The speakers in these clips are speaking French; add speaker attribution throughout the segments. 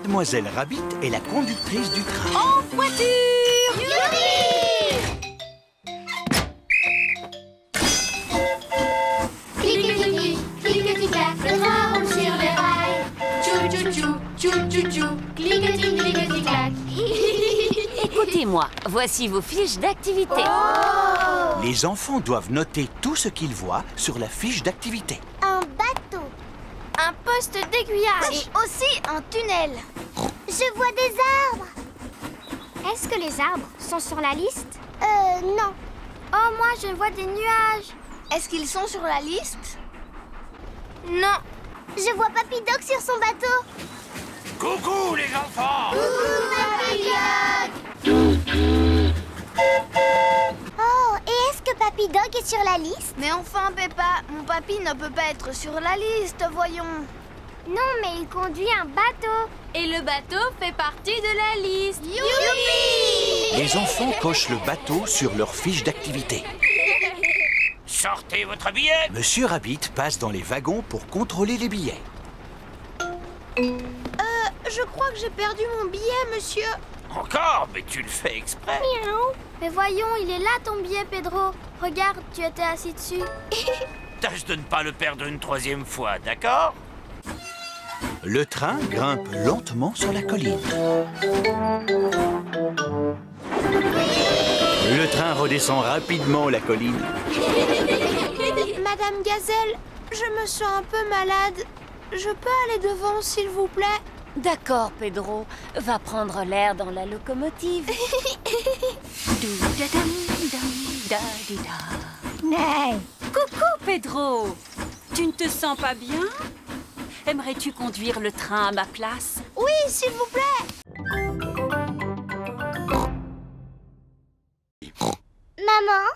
Speaker 1: Mademoiselle Rabbit est la conductrice du train.
Speaker 2: En voiture!
Speaker 3: Cliquez-cliquez, cliquez-cliquez, le train roule sur les rails. Tchou-tchou-tchou, tchou-tchou-tchou, cliquez-cliquez-cliquez-clac.
Speaker 2: Écoutez-moi, voici vos fiches d'activité.
Speaker 3: Oh!
Speaker 1: Les enfants doivent noter tout ce qu'ils voient sur la fiche d'activité.
Speaker 3: Un bateau. Un poste d'aiguillage. Et aussi un tunnel. Je vois des arbres. Est-ce que les arbres sont sur la liste? Non. Oh, moi, je vois des nuages. Est-ce qu'ils sont sur la liste? Non. Je vois Papy Dog sur son bateau.
Speaker 4: Coucou les enfants!
Speaker 3: Coucou, Papy Dog. Oh, et est-ce que Papy Dog est sur la liste? Mais enfin, Peppa, mon papy ne peut pas être sur la liste, voyons. Non, mais il conduit un bateau.
Speaker 2: Et le bateau fait partie de la liste.
Speaker 3: Youpi!
Speaker 1: Les enfants cochent le bateau sur leur fiche d'activité.
Speaker 4: Sortez votre billet!
Speaker 1: Monsieur Rabbit passe dans les wagons pour contrôler les billets.
Speaker 3: Je crois que j'ai perdu mon billet, monsieur.
Speaker 4: Encore? Mais tu le fais exprès!
Speaker 3: Miaou. Mais voyons, il est là ton billet, Pedro. Regarde, tu étais assis dessus.
Speaker 4: Tâche de ne pas le perdre une troisième fois, d'accord?
Speaker 1: Le train grimpe lentement sur la colline. Le train redescend rapidement la colline.
Speaker 3: Madame Gazelle, je me sens un peu malade. Je peux aller devant, s'il vous plaît?
Speaker 2: D'accord, Pedro. Va prendre l'air dans la locomotive.
Speaker 5: Hey,
Speaker 2: Coucou, Pedro. Tu ne te sens pas bien? Aimerais-tu conduire le train à ma place?
Speaker 3: Oui, s'il vous plaît. Maman,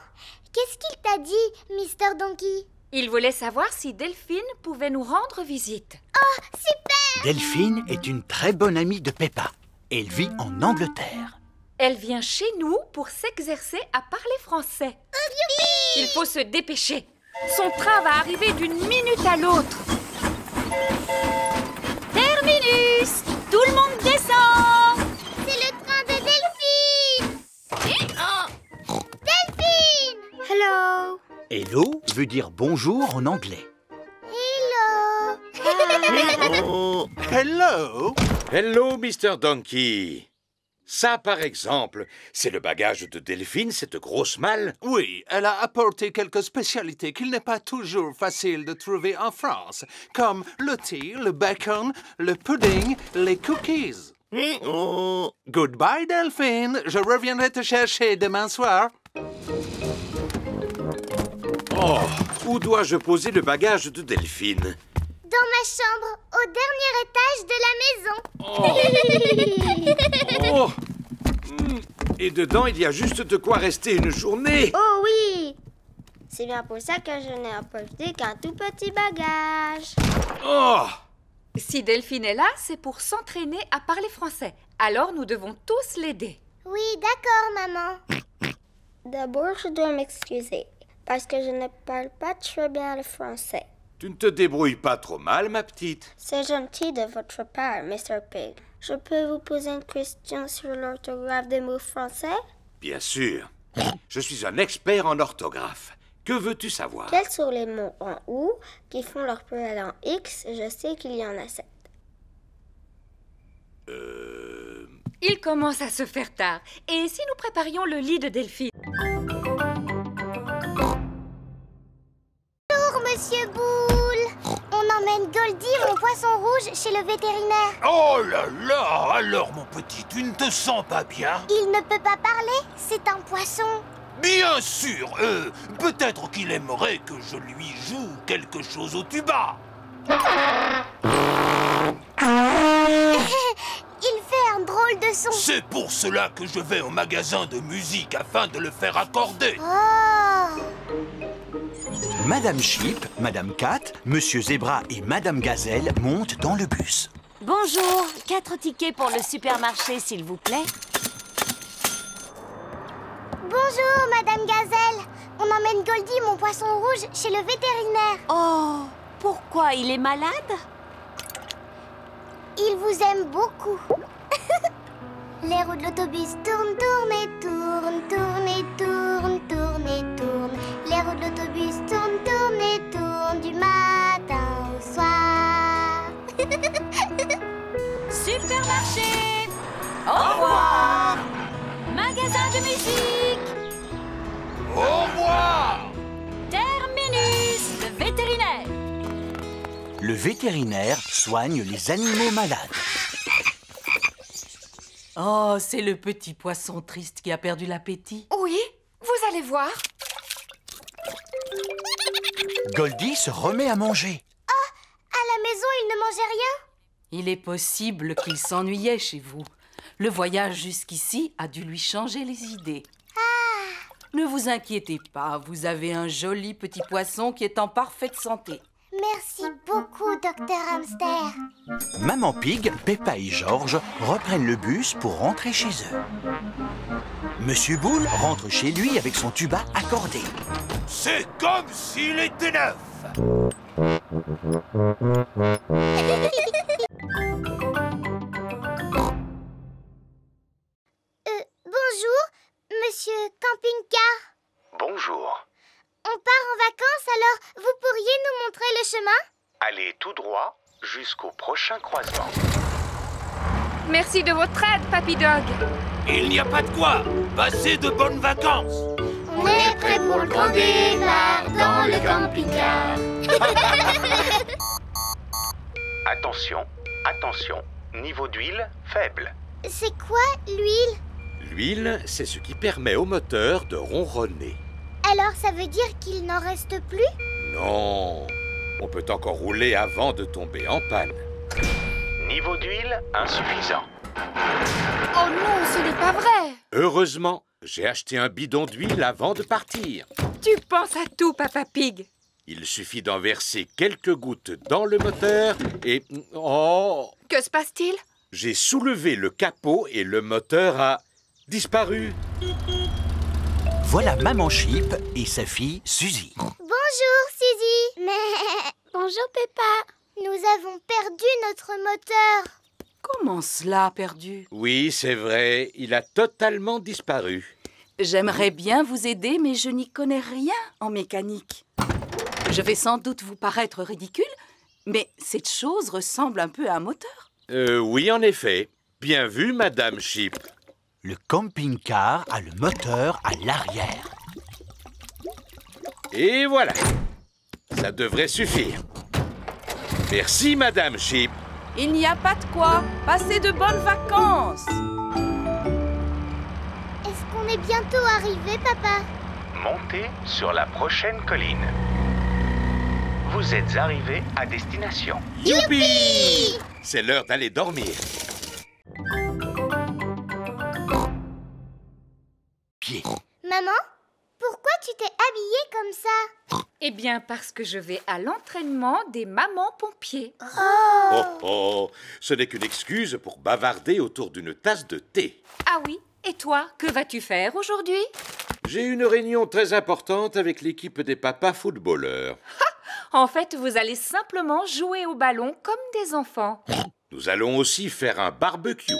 Speaker 3: qu'est-ce qu'il t'a dit, Mr. Donkey?
Speaker 2: Il voulait savoir si Delphine pouvait nous rendre visite.
Speaker 3: Oh, super!
Speaker 1: Delphine est une très bonne amie de Peppa. Elle vit en Angleterre.
Speaker 2: Elle vient chez nous pour s'exercer à parler français. Il faut se dépêcher. Son train va arriver d'une minute à l'autre. Terminus! Tout le monde descend!
Speaker 3: C'est le train de Delphine! Delphine! Hello!
Speaker 1: Hello veut dire bonjour en anglais.
Speaker 3: Hello!
Speaker 6: Oh,
Speaker 1: Hello!
Speaker 6: hello, Mr. Donkey. Ça, par exemple, c'est le bagage de Delphine, cette grosse malle.
Speaker 7: Oui, elle a apporté quelques spécialités qu'il n'est pas toujours facile de trouver en France, comme le thé, le bacon, le pudding, les cookies.
Speaker 6: Oh,
Speaker 7: Goodbye, Delphine. Je reviendrai te chercher demain soir.
Speaker 6: oh, où dois-je poser le bagage de Delphine?
Speaker 3: Dans ma chambre, au dernier étage de la maison.
Speaker 6: Oh, et dedans, il y a juste de quoi rester une journée.
Speaker 3: Oh oui! C'est bien pour ça que je n'ai apporté qu'un tout petit bagage.
Speaker 6: Oh,
Speaker 2: Si Delphine est là, c'est pour s'entraîner à parler français. Alors nous devons tous l'aider.
Speaker 3: Oui, d'accord, maman. D'abord, je dois m'excuser, parce que je ne parle pas très bien le français.
Speaker 6: tu ne te débrouilles pas trop mal, ma petite.
Speaker 3: C'est gentil de votre part, Mr. Pig. Je peux vous poser une question sur l'orthographe des mots français?
Speaker 6: Bien sûr. Je suis un expert en orthographe. Que veux-tu savoir?
Speaker 3: Quels sont les mots en OU qui font leur pluriel en X? Je sais qu'il y en a 7.
Speaker 2: Il commence à se faire tard. Et si nous préparions le lit de Delphine?
Speaker 3: Bonjour, Monsieur Boule. On emmène Goldie, mon poisson rouge, chez le vétérinaire.
Speaker 4: Oh là là! Alors, mon petit, tu ne te sens pas bien?
Speaker 3: Il ne peut pas parler, c'est un poisson.
Speaker 4: Bien sûr! Peut-être qu'il aimerait que je lui joue quelque chose au tuba.
Speaker 3: Il fait un drôle de son.
Speaker 4: C'est pour cela que je vais au magasin de musique afin de le faire accorder.
Speaker 3: Oh!
Speaker 1: Madame Sheep, Madame Cat, Monsieur Zebra et Madame Gazelle montent dans le bus.
Speaker 2: Bonjour, 4 tickets pour le supermarché, s'il vous plaît.
Speaker 3: Bonjour, Madame Gazelle. On emmène Goldie, mon poisson rouge, chez le vétérinaire.
Speaker 2: Oh, pourquoi il est malade?
Speaker 3: Il vous aime beaucoup. Les roues de l'autobus tournent, tournent et tournent, tournent et tournent, tournent et tournent. Les roues de l'autobus tournent, tournent et tournent du matin au soir.
Speaker 5: Supermarché!
Speaker 2: Au revoir.
Speaker 5: Magasin de musique!
Speaker 4: Au revoir!
Speaker 5: Terminus, le vétérinaire!
Speaker 1: Le vétérinaire soigne les animaux malades.
Speaker 8: Oh, c'est le petit poisson triste qui a perdu l'appétit.
Speaker 2: Oui, vous allez voir.
Speaker 1: Goldie se remet à manger.
Speaker 3: À la maison, il ne mangeait rien.
Speaker 8: Il est possible qu'il s'ennuyait chez vous. Le voyage jusqu'ici a dû lui changer les idées. Ne vous inquiétez pas, vous avez un joli petit poisson qui est en parfaite santé.
Speaker 3: Merci beaucoup, Docteur Hamster.
Speaker 1: Maman Pig, Peppa et George reprennent le bus pour rentrer chez eux. Monsieur Boule rentre chez lui avec son tuba accordé.
Speaker 4: C'est comme s'il était neuf!
Speaker 3: Bonjour, Monsieur Camping-Car.
Speaker 9: Bonjour.
Speaker 3: On part en vacances, alors vous pourriez nous montrer le chemin?
Speaker 9: Allez tout droit jusqu'au prochain croisement.
Speaker 2: Merci de votre aide, Papy Dog.
Speaker 4: Il n'y a pas de quoi! Passez de bonnes vacances!
Speaker 3: On est prêt pour le grand départ dans le camping-car.
Speaker 9: Attention, attention. Niveau d'huile faible.
Speaker 3: C'est quoi, l'huile?
Speaker 6: L'huile, c'est ce qui permet au moteur de ronronner.
Speaker 3: Alors ça veut dire qu'il n'en reste plus?
Speaker 6: Non, on peut encore rouler avant de tomber en panne.
Speaker 9: Niveau d'huile insuffisant.
Speaker 2: Oh non, ce n'est pas vrai.
Speaker 6: Heureusement, j'ai acheté un bidon d'huile avant de partir.
Speaker 2: Tu penses à tout, Papa Pig.
Speaker 6: Il suffit d'en verser quelques gouttes dans le moteur et... Oh!
Speaker 2: Que se passe-t-il?
Speaker 6: J'ai soulevé le capot et le moteur a disparu.
Speaker 1: Voilà Maman Sheep et sa fille Suzy.
Speaker 3: Bonjour, Suzy. Mais... Bonjour, Peppa. Nous avons perdu notre moteur.
Speaker 8: Comment cela, perdu?
Speaker 6: Oui, c'est vrai, il a totalement disparu.
Speaker 8: J'aimerais bien vous aider, mais je n'y connais rien en mécanique. Je vais sans doute vous paraître ridicule, mais cette chose ressemble un peu à un moteur.
Speaker 6: Oui, en effet. Bien vu, Madame Sheep.
Speaker 1: Le camping-car a le moteur à l'arrière.
Speaker 6: Et voilà. Ça devrait suffire. Merci, Madame Sheep.
Speaker 8: Il n'y a pas de quoi. Passez de bonnes vacances.
Speaker 3: Est-ce qu'on est bientôt arrivé, Papa?
Speaker 9: Montez sur la prochaine colline. Vous êtes arrivé à destination.
Speaker 6: Youpi! C'est l'heure d'aller dormir.
Speaker 1: Pied.
Speaker 3: Maman, pourquoi tu t'es habillée comme ça?
Speaker 2: Eh bien, parce que je vais à l'entraînement des mamans pompiers.
Speaker 6: Oh oh, ce n'est qu'une excuse pour bavarder autour d'une tasse de thé.
Speaker 2: Ah oui, et toi, que vas-tu faire aujourd'hui?
Speaker 6: J'ai une réunion très importante avec l'équipe des papas footballeurs.
Speaker 2: En fait, vous allez simplement jouer au ballon comme des enfants.
Speaker 6: Nous allons aussi faire un barbecue.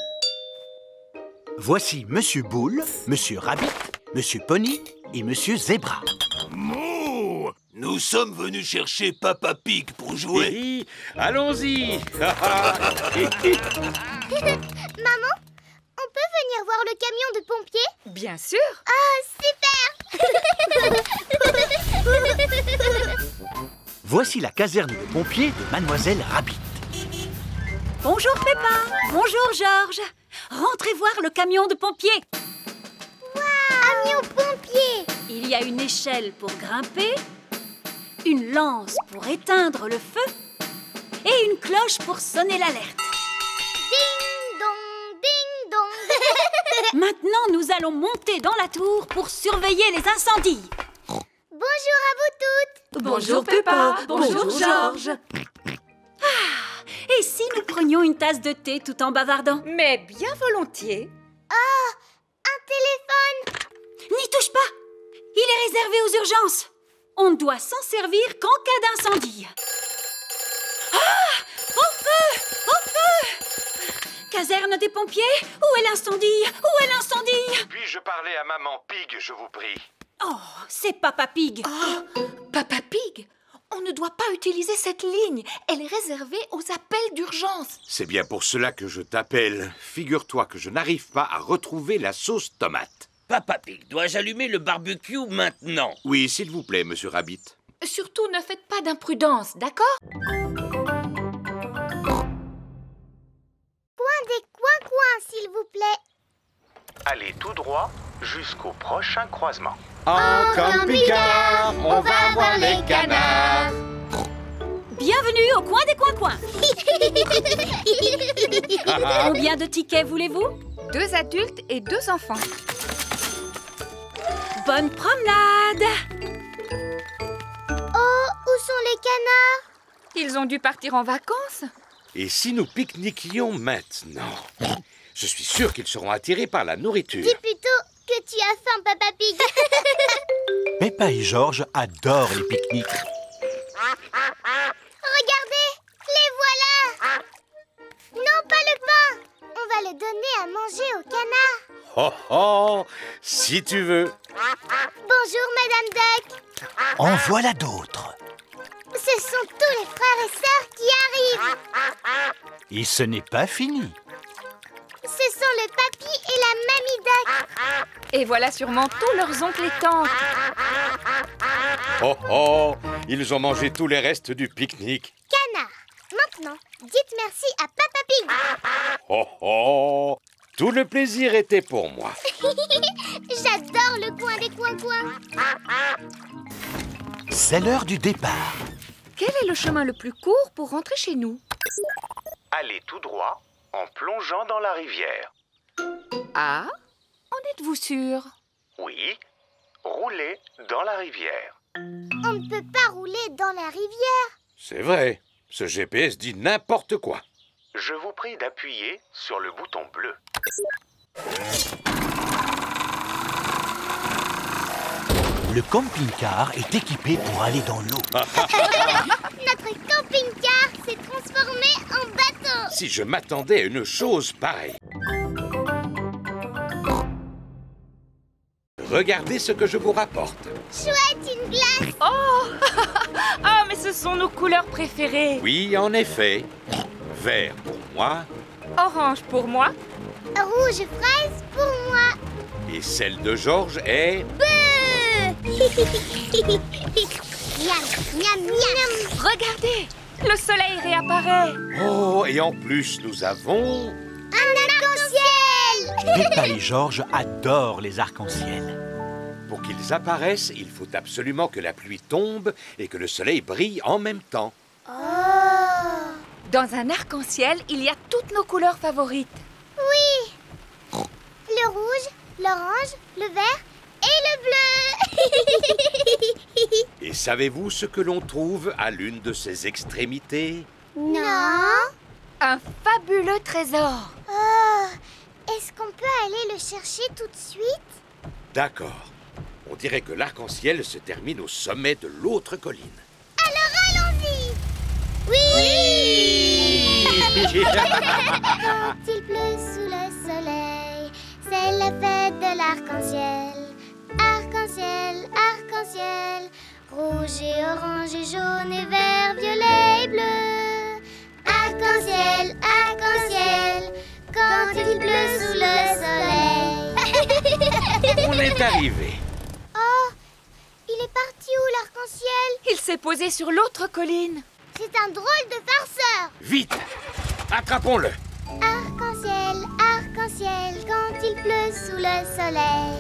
Speaker 1: Voici Monsieur Boule, Monsieur Rabbit, Monsieur Pony et Monsieur Zebra.
Speaker 4: Mouh! Nous sommes venus chercher Papa Pig pour jouer.
Speaker 6: Oui, allons-y.
Speaker 3: Maman, on peut venir voir le camion de pompiers?
Speaker 2: Bien sûr.
Speaker 3: Ah, super!
Speaker 1: Voici la caserne de pompiers de Mademoiselle Rabbit.
Speaker 5: Bonjour Peppa. Bonjour George. Rentrez voir le camion de pompiers.
Speaker 3: Camion pompier!
Speaker 5: Il y a une échelle pour grimper, une lance pour éteindre le feu et une cloche pour sonner l'alerte.
Speaker 3: Ding dong, ding dong.
Speaker 5: Maintenant, nous allons monter dans la tour pour surveiller les incendies.
Speaker 3: Bonjour à vous toutes.
Speaker 2: Bonjour Peppa. Bonjour George.
Speaker 5: Et si nous prenions une tasse de thé tout en bavardant?
Speaker 2: Mais bien volontiers.
Speaker 3: Un téléphone.
Speaker 5: N'y touche pas! Il est réservé aux urgences. On ne doit s'en servir qu'en cas d'incendie. Ah! Au feu! Au feu! Caserne des pompiers? Où est l'incendie? Où est l'incendie?
Speaker 9: Puis-je parler à Maman Pig, je vous prie?
Speaker 5: Oh, c'est Papa Pig.
Speaker 2: Oh, Papa Pig, on ne doit pas utiliser cette ligne. Elle est réservée aux appels d'urgence.
Speaker 6: C'est bien pour cela que je t'appelle. Figure-toi que je n'arrive pas à retrouver la sauce tomate.
Speaker 10: Papa Pig, dois-je allumer le barbecue maintenant?
Speaker 6: Oui, s'il vous plaît, Monsieur Rabbit.
Speaker 2: Surtout, ne faites pas d'imprudence, d'accord?
Speaker 3: Coin des coins-coins, s'il vous plaît.
Speaker 9: Allez tout droit jusqu'au prochain croisement.
Speaker 6: En camping-car, on va voir les canards.
Speaker 5: Bienvenue au coin des coins-coins. Combien de tickets voulez-vous?
Speaker 2: 2 adultes et 2 enfants.
Speaker 5: Bonne promenade.
Speaker 3: Oh, où sont les canards?
Speaker 2: Ils ont dû partir en vacances.
Speaker 6: Et si nous pique-niquions maintenant? Je suis sûr qu'ils seront attirés par la nourriture.
Speaker 3: Dis plutôt que tu as faim, Papa Pig.
Speaker 1: Peppa et George adorent les pique-niques.
Speaker 3: Regardez, les voilà. Non, pas le pain. On va le donner à manger aux canards.
Speaker 6: Oh oh, si tu veux.
Speaker 3: Bonjour, Madame Duck.
Speaker 1: En voilà d'autres.
Speaker 3: Ce sont tous les frères et sœurs qui arrivent.
Speaker 1: Et ce n'est pas fini.
Speaker 3: Ce sont le papy et la mamie Duck.
Speaker 2: Et voilà sûrement tous leurs oncles et tantes.
Speaker 6: Oh oh, ils ont mangé tous les restes du pique-nique.
Speaker 3: Canard, maintenant, dites merci à Papa Pig.
Speaker 6: Oh oh, tout le plaisir était pour moi.
Speaker 3: J'adore le coin des coins-coins.
Speaker 1: C'est l'heure du départ.
Speaker 2: Quel est le chemin le plus court pour rentrer chez nous?
Speaker 9: Allez tout droit en plongeant dans la rivière.
Speaker 2: Ah, en êtes-vous sûr?
Speaker 9: Oui, roulez dans la rivière.
Speaker 3: On ne peut pas rouler dans la rivière.
Speaker 6: C'est vrai, ce GPS dit n'importe quoi.
Speaker 9: Je vous prie d'appuyer sur le bouton bleu.
Speaker 1: Le camping-car est équipé pour aller dans l'eau.
Speaker 3: Notre camping-car s'est transformé en bateau.
Speaker 6: Si je m'attendais à une chose pareille. Regardez ce que je vous rapporte.
Speaker 3: Chouette, une glace.
Speaker 2: Oh, ah, mais ce sont nos couleurs préférées.
Speaker 6: Oui, en effet. Vert pour moi.
Speaker 2: Orange pour moi.
Speaker 3: Rouge fraise pour moi.
Speaker 6: Et celle de George est...
Speaker 3: Miam, miam, miam.
Speaker 2: Regardez, le soleil réapparaît.
Speaker 6: Oh, et en plus, nous avons...
Speaker 3: Un arc-en-ciel.
Speaker 1: Peppa et George adorent les arcs-en-ciel.
Speaker 6: Pour qu'ils apparaissent, il faut absolument que la pluie tombe et que le soleil brille en même temps.
Speaker 3: Oh.
Speaker 2: Dans un arc-en-ciel, il y a toutes nos couleurs favorites.
Speaker 3: Oui. Le rouge, l'orange, le vert et le bleu.
Speaker 6: Et savez-vous ce que l'on trouve à l'une de ces extrémités?
Speaker 3: Non.
Speaker 2: Un fabuleux trésor.
Speaker 3: Oh. Est-ce qu'on peut aller le chercher tout de suite?
Speaker 6: D'accord. On dirait que l'arc-en-ciel se termine au sommet de l'autre colline.
Speaker 3: Alors allons-y. Oui. Quand il pleut sous le soleil, c'est la fête de l'arc-en-ciel. Arc-en-ciel, arc-en-ciel, rouge et orange et jaune et vert, violet et bleu. Arc-en-ciel, arc-en-ciel, quand il pleut sous le soleil.
Speaker 6: On est arrivé.
Speaker 3: Oh, il est parti où l'arc-en-ciel?
Speaker 2: Il s'est posé sur l'autre colline.
Speaker 3: C'est un drôle de farceur.
Speaker 6: Vite! Attrapons-le!
Speaker 3: Arc-en-ciel, arc-en-ciel, quand il pleut sous le soleil.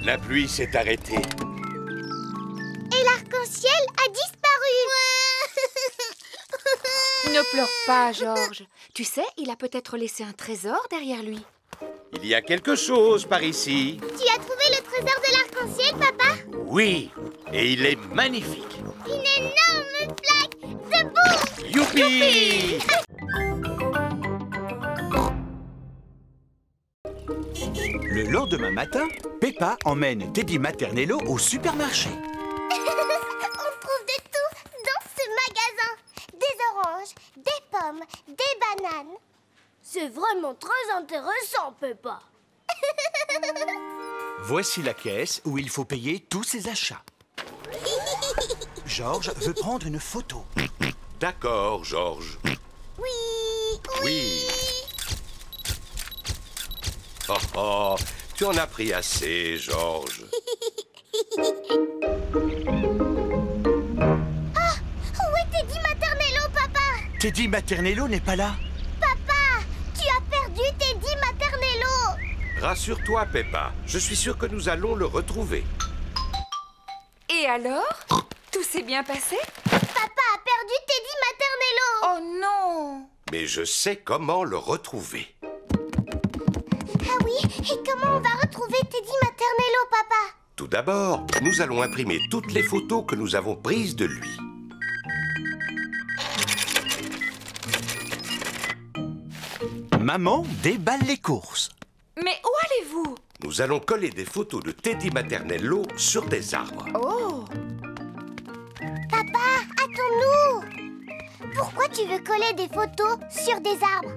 Speaker 6: La pluie s'est arrêtée.
Speaker 3: Et l'arc-en-ciel a disparu.
Speaker 2: Ne pleure pas, George. Tu sais, il a peut-être laissé un trésor derrière lui.
Speaker 6: Il y a quelque chose par ici.
Speaker 3: Tu as trouvé le trésor de l'arc-en-ciel, papa?
Speaker 6: Oui, et il est magnifique.
Speaker 3: Une énorme plaque de boue.
Speaker 6: Youpi!
Speaker 1: Le lendemain matin, Peppa emmène Teddy Maternello au supermarché.
Speaker 3: On trouve de tout dans ce magasin. Des oranges, des pommes, des bananes. C'est vraiment très intéressant, Peppa.
Speaker 1: Voici la caisse où il faut payer tous ses achats. Georges veut prendre une photo.
Speaker 6: D'accord, Georges.
Speaker 3: Oui.
Speaker 6: Oui. Oh, oh, tu en as pris assez, Georges.
Speaker 3: Où est Teddy Maternello, papa?
Speaker 1: Teddy Maternello n'est pas là.
Speaker 3: Papa, tu as perdu Teddy Maternello.
Speaker 6: Rassure-toi, Peppa. Je suis sûr que nous allons le retrouver.
Speaker 2: Et alors? Tout s'est bien passé?
Speaker 3: Papa a perdu Teddy Maternello.
Speaker 2: Oh non!
Speaker 6: Mais je sais comment le retrouver.
Speaker 3: Ah oui, et comment on va retrouver Teddy Maternello, papa?
Speaker 6: Tout d'abord, nous allons imprimer toutes les photos que nous avons prises de lui.
Speaker 1: Maman déballe les courses.
Speaker 2: Mais où allez-vous?
Speaker 6: Nous allons coller des photos de Teddy Maternello sur des arbres.
Speaker 2: Oh!
Speaker 3: Papa, attends-nous. Pourquoi tu veux coller des photos sur des arbres?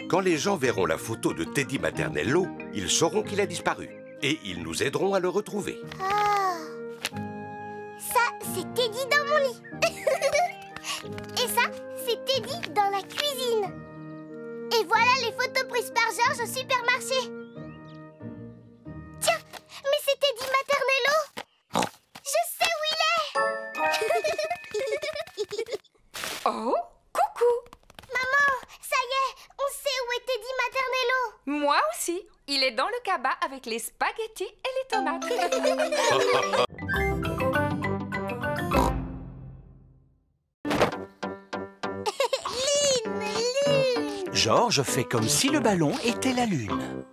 Speaker 6: Quand les gens verront la photo de Teddy Maternello, ils sauront qu'il a disparu. Et ils nous aideront à le retrouver.
Speaker 3: Ah. Ça, c'est Teddy dans mon lit. Et ça, c'est Teddy dans la cuisine. Et voilà les photos prises par Georges au supermarché. Tiens, mais c'est Teddy Maternello. Je sais où il est.
Speaker 2: Oh, coucou!
Speaker 3: Maman, ça y est, on sait où est Teddy Maternello.
Speaker 2: Moi aussi. Il est dans le cabas avec les spaghettis et les tomates.
Speaker 3: Lune.
Speaker 1: Georges fait comme si le ballon était la lune.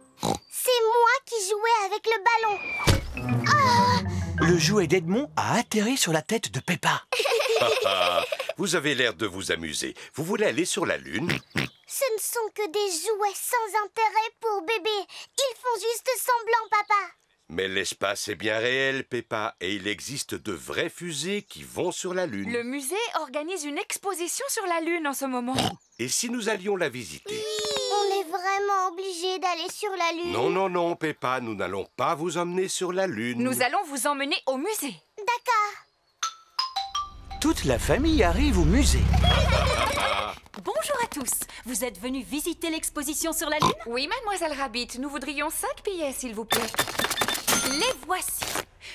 Speaker 3: C'est moi qui jouais avec le ballon. Oh.
Speaker 1: Le jouet d'Edmond a atterri sur la tête de Peppa.
Speaker 6: Vous avez l'air de vous amuser. Vous voulez aller sur la Lune?
Speaker 3: Ce ne sont que des jouets sans intérêt pour bébé. Ils font juste semblant, papa.
Speaker 6: Mais l'espace est bien réel, Peppa, et il existe de vraies fusées qui vont sur la Lune.
Speaker 2: Le musée organise une exposition sur la Lune en ce moment.
Speaker 6: Et si nous allions la visiter?
Speaker 3: Oui. On est vraiment obligé d'aller sur la Lune.
Speaker 6: Non, non, non, Peppa, nous n'allons pas vous emmener sur la Lune.
Speaker 2: Nous allons vous emmener au musée.
Speaker 3: D'accord.
Speaker 1: Toute la famille arrive au musée.
Speaker 5: Bonjour à tous. Vous êtes venus visiter l'exposition sur la Lune?
Speaker 2: Oui, mademoiselle Rabbit, nous voudrions 5 billets, s'il vous plaît.
Speaker 5: Les voici.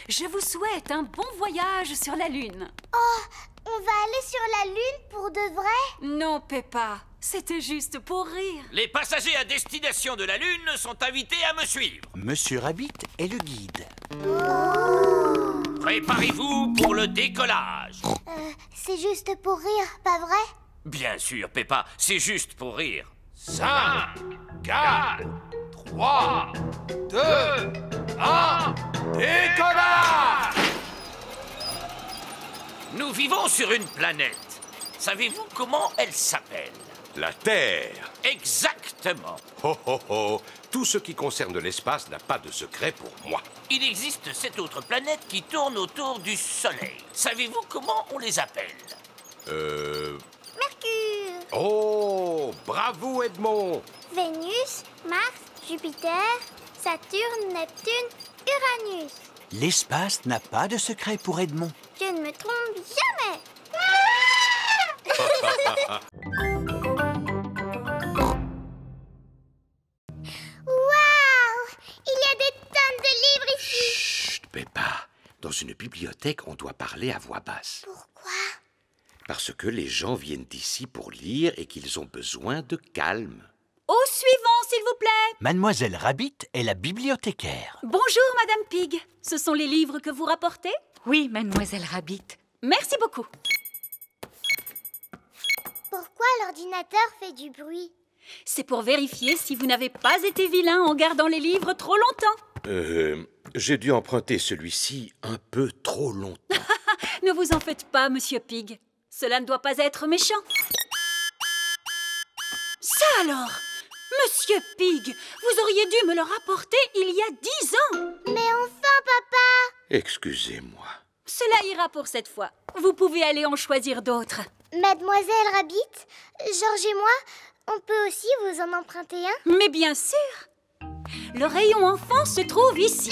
Speaker 5: Je vous souhaite un bon voyage sur la Lune.
Speaker 3: Oh, on va aller sur la Lune pour de vrai?
Speaker 5: Non, Peppa. C'était juste pour rire.
Speaker 10: Les passagers à destination de la Lune sont invités à me suivre.
Speaker 1: Monsieur Rabbit est le guide.
Speaker 10: Préparez-vous pour le décollage.
Speaker 3: C'est juste pour rire, pas vrai?
Speaker 10: Bien sûr, Peppa, c'est juste pour rire.
Speaker 4: 5, 4, 3, 2, 1, décollage!
Speaker 10: Nous vivons sur une planète. Savez-vous comment elle s'appelle?
Speaker 6: La Terre.
Speaker 10: Exactement.
Speaker 6: Ho, ho, ho. Tout ce qui concerne l'espace n'a pas de secret pour moi.
Speaker 10: Il existe 7 autres planètes qui tournent autour du Soleil. Savez-vous comment on les appelle?
Speaker 3: Mercure,
Speaker 6: Oh, bravo, Edmond.
Speaker 3: Vénus, Mars, Jupiter, Saturne, Neptune, Uranus.
Speaker 1: L'espace n'a pas de secret pour Edmond.
Speaker 3: Je ne me trompe jamais. Waouh! Il y a des tonnes de livres ici.
Speaker 6: Chut, Peppa. Dans une bibliothèque, on doit parler à voix basse.
Speaker 3: Pourquoi?
Speaker 6: Parce que les gens viennent ici pour lire et qu'ils ont besoin de calme.
Speaker 5: Au suivant, s'il vous plaît.
Speaker 1: Mademoiselle Rabbit est la bibliothécaire.
Speaker 5: Bonjour, Madame Pig. Ce sont les livres que vous rapportez?
Speaker 2: Oui, mademoiselle Rabbit.
Speaker 5: Merci beaucoup.
Speaker 3: Pourquoi l'ordinateur fait du bruit?
Speaker 5: C'est pour vérifier si vous n'avez pas été vilain en gardant les livres trop longtemps.
Speaker 6: J'ai dû emprunter celui-ci un peu trop longtemps.
Speaker 5: Ne vous en faites pas, Monsieur Pig. Cela ne doit pas être méchant. Ça alors! Monsieur Pig, vous auriez dû me le rapporter il y a 10 ans.
Speaker 3: Mais enfin, papa!
Speaker 6: Excusez-moi.
Speaker 5: Cela ira pour cette fois. Vous pouvez aller en choisir d'autres.
Speaker 3: Mademoiselle Rabbit, Georges et moi, On peut aussi vous en emprunter un?
Speaker 5: Mais bien sûr! Le rayon enfant se trouve ici.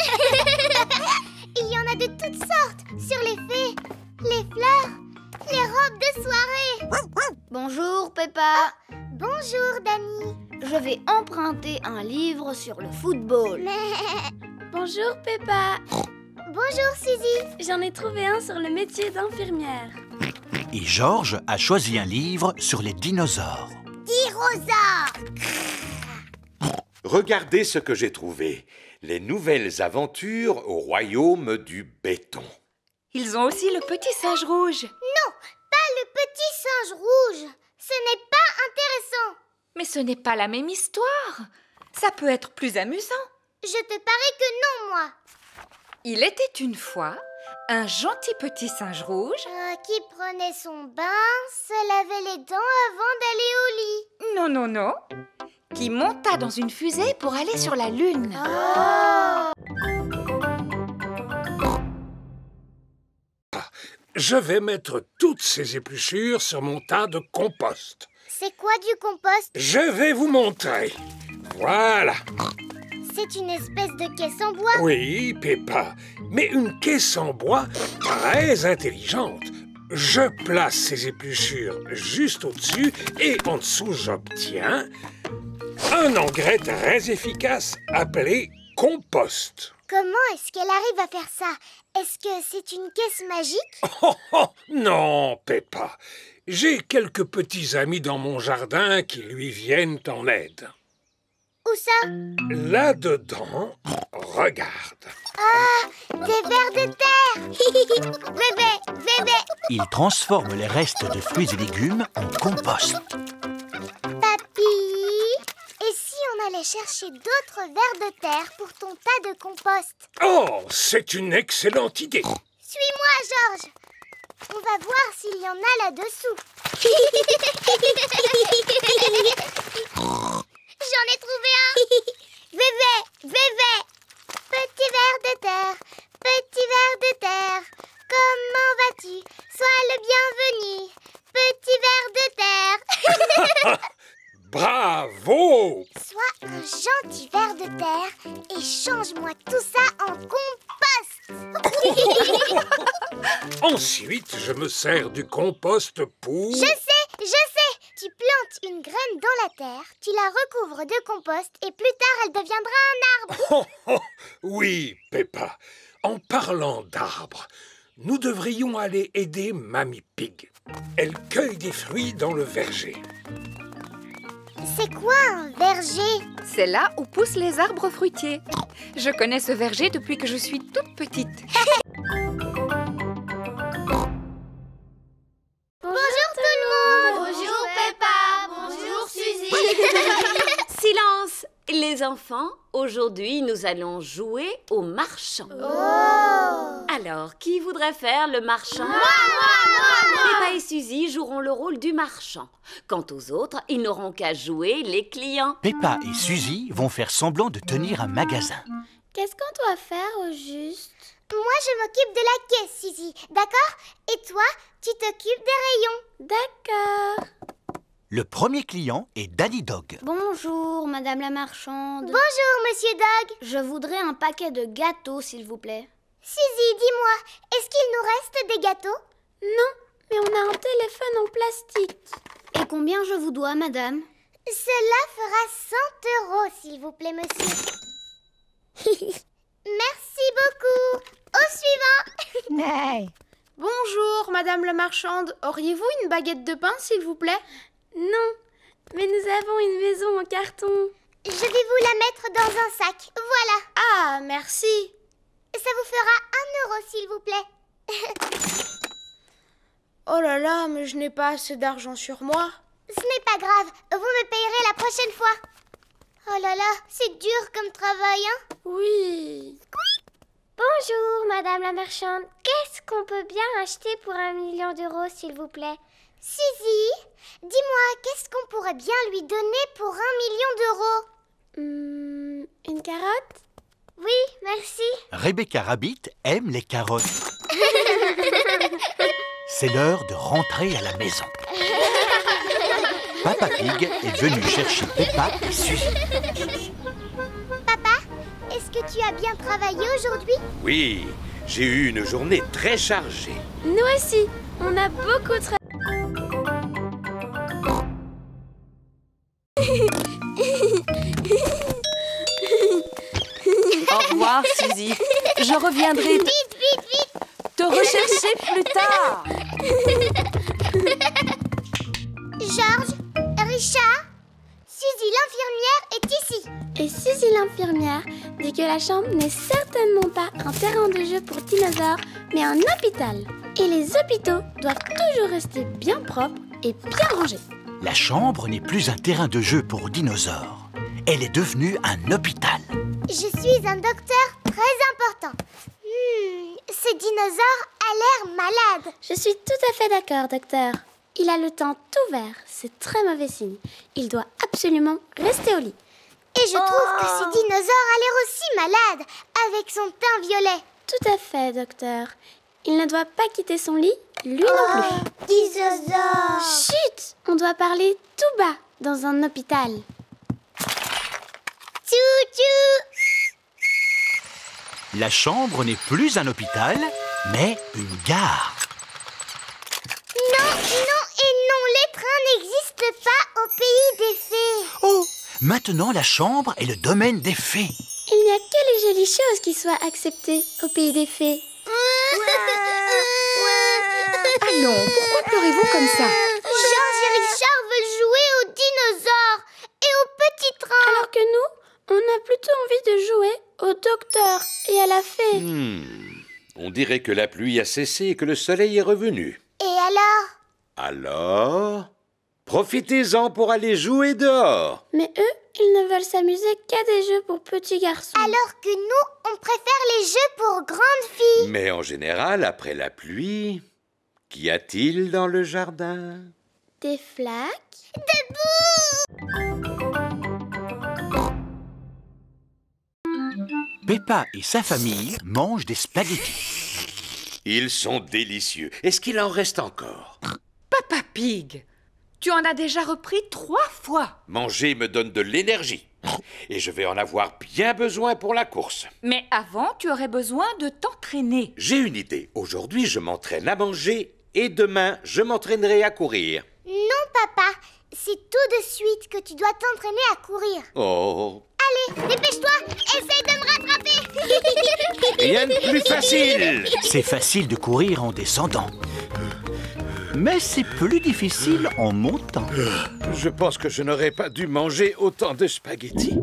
Speaker 3: Il y en a de toutes sortes, sur les fées, les fleurs, les robes de soirée.
Speaker 11: Bonjour, Peppa.
Speaker 3: Bonjour, Dani.
Speaker 11: Je vais emprunter un livre sur le football.
Speaker 12: Bonjour, Peppa.
Speaker 3: Bonjour, Suzy.
Speaker 12: J'en ai trouvé un sur le métier d'infirmière.
Speaker 1: Et Georges a choisi un livre sur les dinosaures.
Speaker 3: Dinosaures!
Speaker 6: Regardez ce que j'ai trouvé. Les nouvelles aventures au royaume du béton.
Speaker 2: Ils ont aussi le petit singe rouge.
Speaker 3: Non, pas le petit singe rouge. Ce n'est pas intéressant.
Speaker 2: Mais ce n'est pas la même histoire. Ça peut être plus amusant.
Speaker 3: Je te parie que non, moi.
Speaker 2: Il était une fois un gentil petit singe rouge
Speaker 3: qui prenait son bain, se lavait les dents avant d'aller au lit.
Speaker 2: Non, non, non. Qui monta dans une fusée pour aller sur la Lune.
Speaker 3: Oh!
Speaker 13: Je vais mettre toutes ces épluchures sur mon tas de compost.
Speaker 3: C'est quoi du compost?
Speaker 13: Je vais vous montrer. Voilà.
Speaker 3: C'est une espèce de caisse en bois?
Speaker 13: Oui, Peppa, mais une caisse en bois très intelligente. Je place ces épluchures juste au-dessus et en dessous, j'obtiens un engrais très efficace appelé compost.
Speaker 3: Comment est-ce qu'elle arrive à faire ça? Est-ce que c'est une caisse magique?
Speaker 13: Oh, non, Peppa. J'ai quelques petits amis dans mon jardin qui lui viennent en aide.
Speaker 3: Où ça?
Speaker 13: Là-dedans, regarde.
Speaker 3: Ah, des vers de terre. Bébé, bébé.
Speaker 1: Il transforme les restes de fruits et légumes en compost.
Speaker 3: Papy, et si on allait chercher d'autres vers de terre pour ton tas de compost?
Speaker 13: Oh, c'est une excellente idée.
Speaker 3: Suis-moi, Georges. On va voir s'il y en a là-dessous. J'en ai trouvé un. Bébé, bébé. Petit ver de terre, petit ver de terre. Comment vas-tu? Sois le bienvenu. Petit ver de terre.
Speaker 13: Bravo!
Speaker 3: Sois un gentil ver de terre et change-moi tout ça en compost.
Speaker 13: Ensuite, je me sers du compost pour...
Speaker 3: Je sais. Tu plantes une graine dans la terre, tu la recouvres de compost et plus tard, elle deviendra un arbre.
Speaker 13: Oui, Peppa. En parlant d'arbres, nous devrions aller aider Mamie Pig. Elle cueille des fruits dans le verger.
Speaker 3: C'est quoi un verger?
Speaker 2: C'est là où poussent les arbres fruitiers. Je connais ce verger depuis que je suis toute petite.
Speaker 3: Bonjour tout le monde!
Speaker 11: Bonjour Peppa! Bonjour Suzy!
Speaker 5: Silence, les enfants. Aujourd'hui, nous allons jouer au marchand.
Speaker 3: Oh!
Speaker 5: Alors, qui voudrait faire le marchand?
Speaker 3: Moi!
Speaker 5: Peppa et Suzy joueront le rôle du marchand. Quant aux autres, ils n'auront qu'à jouer les clients.
Speaker 1: Peppa et Suzy vont faire semblant de tenir un magasin.
Speaker 12: Qu'est-ce qu'on doit faire au juste?
Speaker 3: Moi, je m'occupe de la caisse, Suzy, d'accord? Et toi, tu t'occupes des rayons.
Speaker 12: D'accord.
Speaker 1: Le premier client est Danny Dog.
Speaker 11: Bonjour, Madame la marchande.
Speaker 3: Bonjour, Monsieur Dog.
Speaker 11: Je voudrais un paquet de gâteaux, s'il vous plaît.
Speaker 3: Suzy, dis-moi, est-ce qu'il nous reste des gâteaux?
Speaker 12: Non, mais on a un téléphone en plastique.
Speaker 11: Et combien je vous dois, madame?
Speaker 3: Cela fera 100 €, s'il vous plaît, monsieur. Merci beaucoup. Au suivant.
Speaker 12: Bonjour, Madame la marchande. Auriez-vous une baguette de pain, s'il vous plaît? Non, mais nous avons une maison en carton.
Speaker 3: Je vais vous la mettre dans un sac. Voilà.
Speaker 12: Ah, merci.
Speaker 3: Ça vous fera 1 €, s'il vous plaît.
Speaker 12: Oh là là, mais je n'ai pas assez d'argent sur moi.
Speaker 3: Ce n'est pas grave. Vous me payerez la prochaine fois. Oh là là, c'est dur comme travail, hein?
Speaker 12: Oui.
Speaker 3: Bonjour, Madame la marchande. Qu'est-ce qu'on peut bien acheter pour 1 million d'euros, s'il vous plaît? Suzy, dis-moi, qu'est-ce qu'on pourrait bien lui donner pour 1 million d'euros?
Speaker 12: Une carotte?
Speaker 3: Oui, merci.
Speaker 1: Rebecca Rabbit aime les carottes. C'est l'heure de rentrer à la maison. Papa Pig est venu chercher Peppa et Suzy.
Speaker 3: Papa, est-ce que tu as bien travaillé aujourd'hui?
Speaker 6: Oui, j'ai eu une journée très chargée.
Speaker 12: Nous aussi, on a beaucoup travaillé.
Speaker 8: Au revoir, Suzy. Je reviendrai
Speaker 3: Vite.
Speaker 8: te rechercher plus tard.
Speaker 3: Georges, Richard, Suzy l'infirmière est ici.
Speaker 12: Et Suzy l'infirmière dit que la chambre n'est certainement pas un terrain de jeu pour dinosaures, mais un hôpital. Et les hôpitaux doivent toujours rester bien propres et bien rangés.
Speaker 1: La chambre n'est plus un terrain de jeu pour dinosaures. Elle est devenue un hôpital.
Speaker 3: Je suis un docteur très important. Ce dinosaure a l'air malade.
Speaker 12: Je suis tout à fait d'accord, docteur. Il a le teint tout vert, c'est très mauvais signe. Il doit absolument rester au lit.
Speaker 3: Et je trouve que ce dinosaure a l'air aussi malade, avec son teint violet.
Speaker 12: Tout à fait, docteur. Il ne doit pas quitter son lit, lui non plus.
Speaker 3: Dinosaure!
Speaker 12: Chut! On doit parler tout bas dans un hôpital.
Speaker 3: Tchou-tchou!
Speaker 1: La chambre n'est plus un hôpital, mais une gare.
Speaker 3: Non, les trains n'existent pas au pays des fées.
Speaker 1: Oh, maintenant la chambre est le domaine des fées.
Speaker 12: Il n'y a que les jolies choses qui soient acceptées au pays des fées.
Speaker 2: Allons, pourquoi pleurez-vous comme ça?
Speaker 3: Georges et Richard veulent jouer aux dinosaures et aux petits trains.
Speaker 12: Alors que nous, on a plutôt envie de jouer au docteur et à la fée.
Speaker 6: On dirait que la pluie a cessé et que le soleil est revenu.
Speaker 3: Et alors?
Speaker 6: Alors, profitez-en pour aller jouer dehors.
Speaker 12: Mais eux, ils ne veulent s'amuser qu'à des jeux pour petits garçons.
Speaker 3: Alors que nous, on préfère les jeux pour grandes filles.
Speaker 6: Mais en général, après la pluie, qu'y a-t-il dans le jardin?
Speaker 12: Des flaques.
Speaker 3: Debout!
Speaker 1: Peppa et sa famille mangent des spaghettis.
Speaker 6: Ils sont délicieux. Est-ce qu'il en reste encore?
Speaker 2: Papa Pig, tu en as déjà repris 3 fois.
Speaker 6: Manger me donne de l'énergie. Et je vais en avoir bien besoin pour la course.
Speaker 2: Mais avant, tu aurais besoin de t'entraîner.
Speaker 6: J'ai une idée. Aujourd'hui, je m'entraîne à manger et demain, je m'entraînerai à courir.
Speaker 3: Non, papa. C'est tout de suite que tu dois t'entraîner à courir.
Speaker 6: Oh.
Speaker 3: Allez, dépêche-toi. Essaye de me rattraper.
Speaker 6: Rien de plus facile.
Speaker 1: C'est facile de courir en descendant. Mais c'est plus difficile en montant.
Speaker 6: Je pense que je n'aurais pas dû manger autant de spaghettis.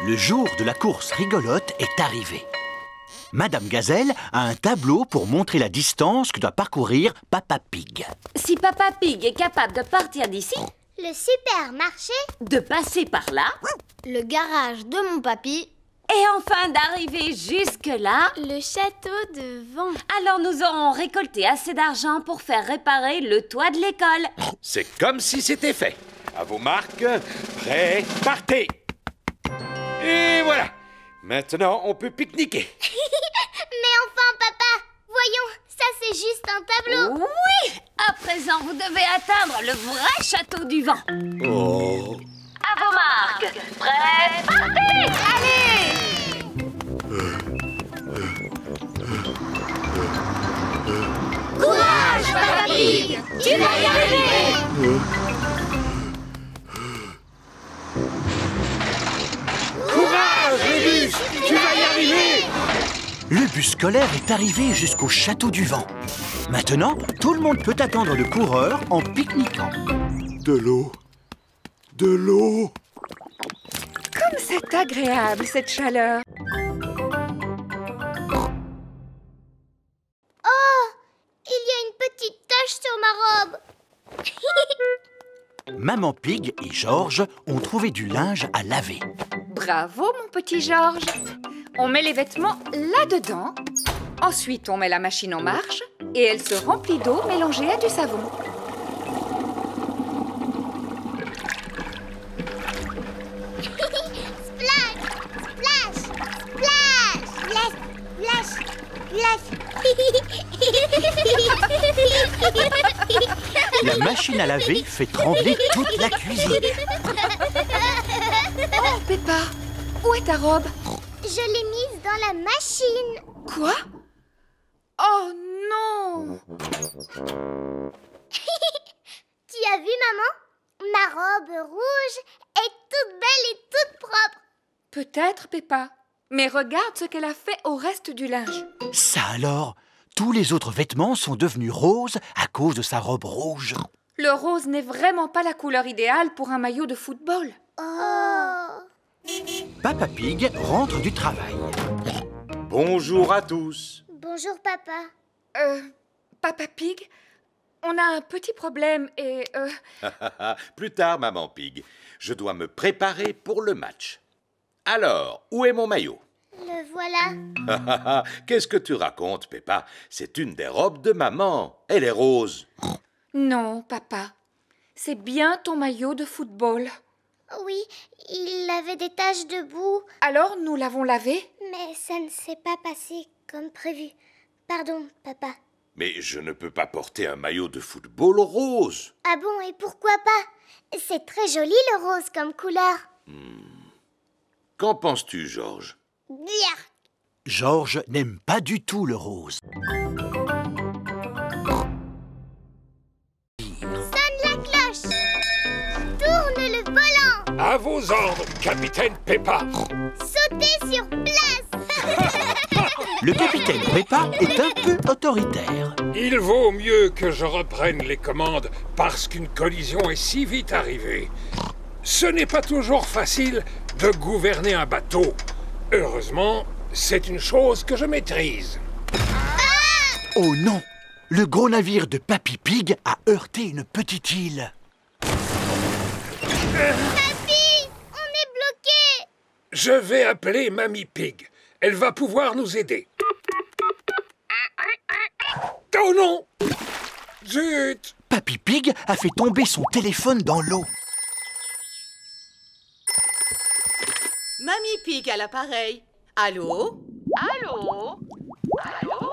Speaker 1: Le jour de la course rigolote est arrivé. Madame Gazelle a un tableau pour montrer la distance que doit parcourir Papa Pig.
Speaker 5: Si Papa Pig est capable de partir d'ici,
Speaker 3: Le supermarché,
Speaker 5: de passer par là,
Speaker 11: Le garage de mon papy.
Speaker 5: et enfin d'arriver jusque-là,
Speaker 12: Le château de vent.
Speaker 5: alors nous aurons récolté assez d'argent pour faire réparer le toit de l'école.
Speaker 6: C'est comme si c'était fait. À vos marques, prêts, partez. Et voilà. Maintenant, on peut pique-niquer.
Speaker 3: mais enfin, papa, voyons, ça c'est juste un tableau.
Speaker 5: Oui! À présent, vous devez atteindre le vrai château du vent.
Speaker 6: Oh.
Speaker 5: À vos marques, prêts, partez! Allez!
Speaker 3: Courage, Papa Pig, tu vas y arriver.
Speaker 13: Courage, le bus! Tu vas y arriver!
Speaker 1: Le bus scolaire est arrivé jusqu'au château du vent. Maintenant, tout le monde peut attendre le coureur en pique-niquant.
Speaker 13: De l'eau. De l'eau.
Speaker 2: Comme c'est agréable, cette chaleur.
Speaker 3: Oh, il y a une petite tache sur ma robe.
Speaker 1: Maman Pig et Georges ont trouvé du linge à laver.
Speaker 2: Bravo, mon petit Georges. On met les vêtements là-dedans. Ensuite, on met la machine en marche et elle se remplit d'eau mélangée à du savon.
Speaker 3: Splash, splash, splash, splash, splash.
Speaker 1: La machine à laver fait trembler toute la cuisine.
Speaker 2: Oh, Peppa, où est ta robe?
Speaker 3: Je l'ai mise dans la machine.
Speaker 2: Quoi? Oh non!
Speaker 3: Tu as vu, maman? Ma robe rouge est toute belle et toute propre.
Speaker 2: Peut-être, Peppa. Mais regarde ce qu'elle a fait au reste du linge.
Speaker 1: Ça alors, tous les autres vêtements sont devenus roses à cause de sa robe rouge.
Speaker 2: Le rose n'est vraiment pas la couleur idéale pour un maillot de football.
Speaker 3: Oh!
Speaker 1: Papa Pig rentre du travail.
Speaker 6: Bonjour à tous.
Speaker 3: Bonjour, papa.
Speaker 2: Papa Pig, on a un petit problème et...
Speaker 6: Plus tard, maman Pig. Je dois me préparer pour le match. Alors, où est mon maillot?
Speaker 3: Le voilà.
Speaker 6: Qu'est-ce que tu racontes, Peppa? C'est une des robes de maman. Elle est rose.
Speaker 2: Non, papa. C'est bien ton maillot de football.
Speaker 3: Oui, il avait des taches de boue.
Speaker 2: Alors, nous l'avons lavé?
Speaker 3: Mais ça ne s'est pas passé comme prévu. Pardon, papa.
Speaker 6: Mais je ne peux pas porter un maillot de football rose.
Speaker 3: Ah bon, et pourquoi pas? C'est très joli le rose comme couleur.
Speaker 6: Qu'en penses-tu, Georges?
Speaker 3: Bien.
Speaker 1: Georges n'aime pas du tout le rose.
Speaker 3: Sonne la cloche. Tourne le volant.
Speaker 13: À vos ordres, capitaine Peppa.
Speaker 3: Sautez sur place.
Speaker 1: Le capitaine Peppa est un peu autoritaire.
Speaker 13: Il vaut mieux que je reprenne les commandes parce qu'une collision est si vite arrivée. Ce n'est pas toujours facile de gouverner un bateau. Heureusement, c'est une chose que je maîtrise.
Speaker 1: Oh non! Le gros navire de Papy Pig a heurté une petite île.
Speaker 3: Papy, on est bloqué.
Speaker 13: Je vais appeler Mamie Pig. Elle va pouvoir nous aider. Oh non! Zut!
Speaker 1: Papy Pig a fait tomber son téléphone dans l'eau.
Speaker 14: Mamie Pig à l'appareil. Allô? Allô? Allô?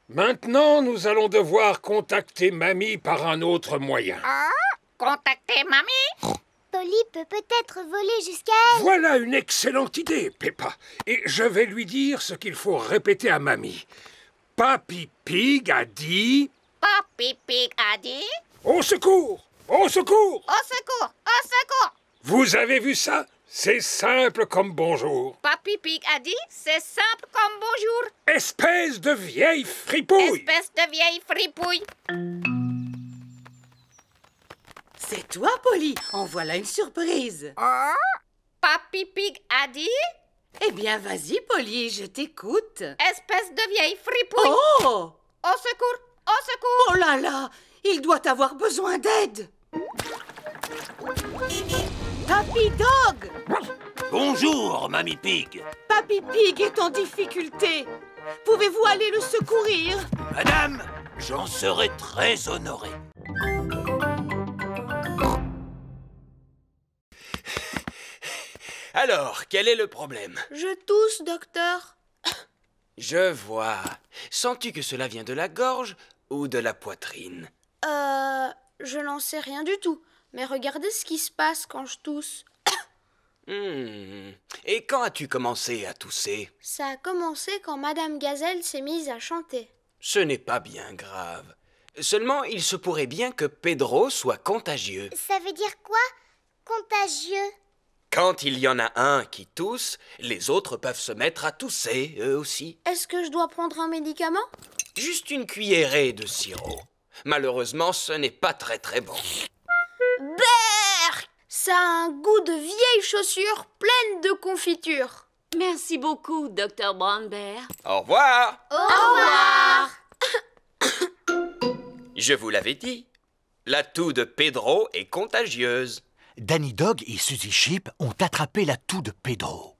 Speaker 13: Maintenant, nous allons devoir contacter Mamie par un autre moyen.
Speaker 11: Contactez Mamie?
Speaker 3: Polly peut peut-être voler jusqu'à elle.
Speaker 13: Voilà une excellente idée, Peppa. Et je vais lui dire ce qu'il faut répéter à Mamie. Papy Pig a dit...
Speaker 11: Papy Pig a dit...
Speaker 13: Au secours! Au secours!
Speaker 11: Au secours! Au secours!
Speaker 13: Vous avez vu ça? C'est simple comme bonjour.
Speaker 11: Papy Pig a dit, c'est simple comme bonjour.
Speaker 13: Espèce de vieille fripouille!
Speaker 11: Espèce de vieille fripouille.
Speaker 14: C'est toi, Polly. En voilà une surprise.
Speaker 11: Papy Pig a dit...
Speaker 14: Eh bien, vas-y, Polly, je t'écoute.
Speaker 11: Espèce de vieille fripouille.
Speaker 14: Oh!
Speaker 11: Au secours! Au secours!
Speaker 14: Oh là là! Il doit avoir besoin d'aide. Papy Dog!
Speaker 4: Bonjour, Mamie Pig.
Speaker 14: Papy Pig est en difficulté. Pouvez-vous aller le secourir?
Speaker 4: Madame, j'en serai très honoré.
Speaker 15: Alors, quel est le problème?
Speaker 12: Je tousse, docteur.
Speaker 15: Je vois. Sens-tu que cela vient de la gorge ou de la poitrine?
Speaker 12: Je n'en sais rien du tout. Mais regardez ce qui se passe quand je tousse.
Speaker 15: Et quand as-tu commencé à tousser?
Speaker 12: Ça a commencé quand Madame Gazelle s'est mise à chanter.
Speaker 15: Ce n'est pas bien grave. Seulement, il se pourrait bien que Pedro soit contagieux.
Speaker 3: Ça veut dire quoi? Contagieux?
Speaker 15: Quand il y en a un qui tousse, les autres peuvent se mettre à tousser, eux aussi.
Speaker 12: Est-ce que je dois prendre un médicament?
Speaker 15: Juste une cuillerée de sirop. Malheureusement, ce n'est pas très bon.
Speaker 12: Berk! Ça a un goût de vieilles chaussures pleines de confiture.
Speaker 5: Merci beaucoup, Dr. Brown Bear.
Speaker 15: Au revoir!
Speaker 12: Au revoir!
Speaker 15: Je vous l'avais dit, la toux de Pedro est contagieuse.
Speaker 1: Danny Dog et Suzy Sheep ont attrapé la toux de Pedro.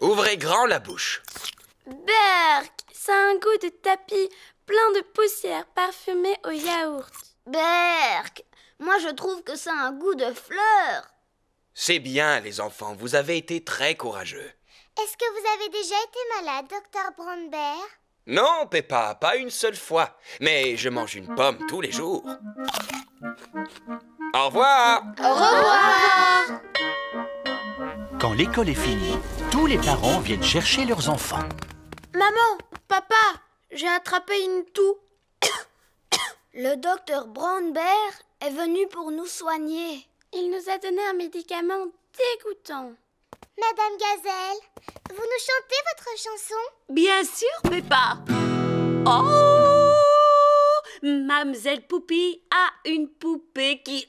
Speaker 15: Ouvrez grand la bouche.
Speaker 12: Berk! Ça a un goût de tapis plein de poussière parfumée au yaourt.
Speaker 11: Berk! Moi, je trouve que ça a un goût de fleurs.
Speaker 15: C'est bien, les enfants, vous avez été très courageux.
Speaker 3: Est-ce que vous avez déjà été malade, Dr. Brown Bear?
Speaker 15: Non, Peppa, pas une seule fois. Mais je mange une pomme tous les jours. Au revoir.
Speaker 3: Au revoir.
Speaker 1: Quand l'école est finie, tous les parents viennent chercher leurs enfants.
Speaker 3: Maman, papa, j'ai attrapé une toux. Le docteur Brown Bear est venu pour nous soigner.
Speaker 12: Il nous a donné un médicament dégoûtant.
Speaker 3: Madame Gazelle, vous nous chantez votre chanson?
Speaker 5: Bien sûr, Peppa. Oh, Mamzelle Poupie a une poupée qui...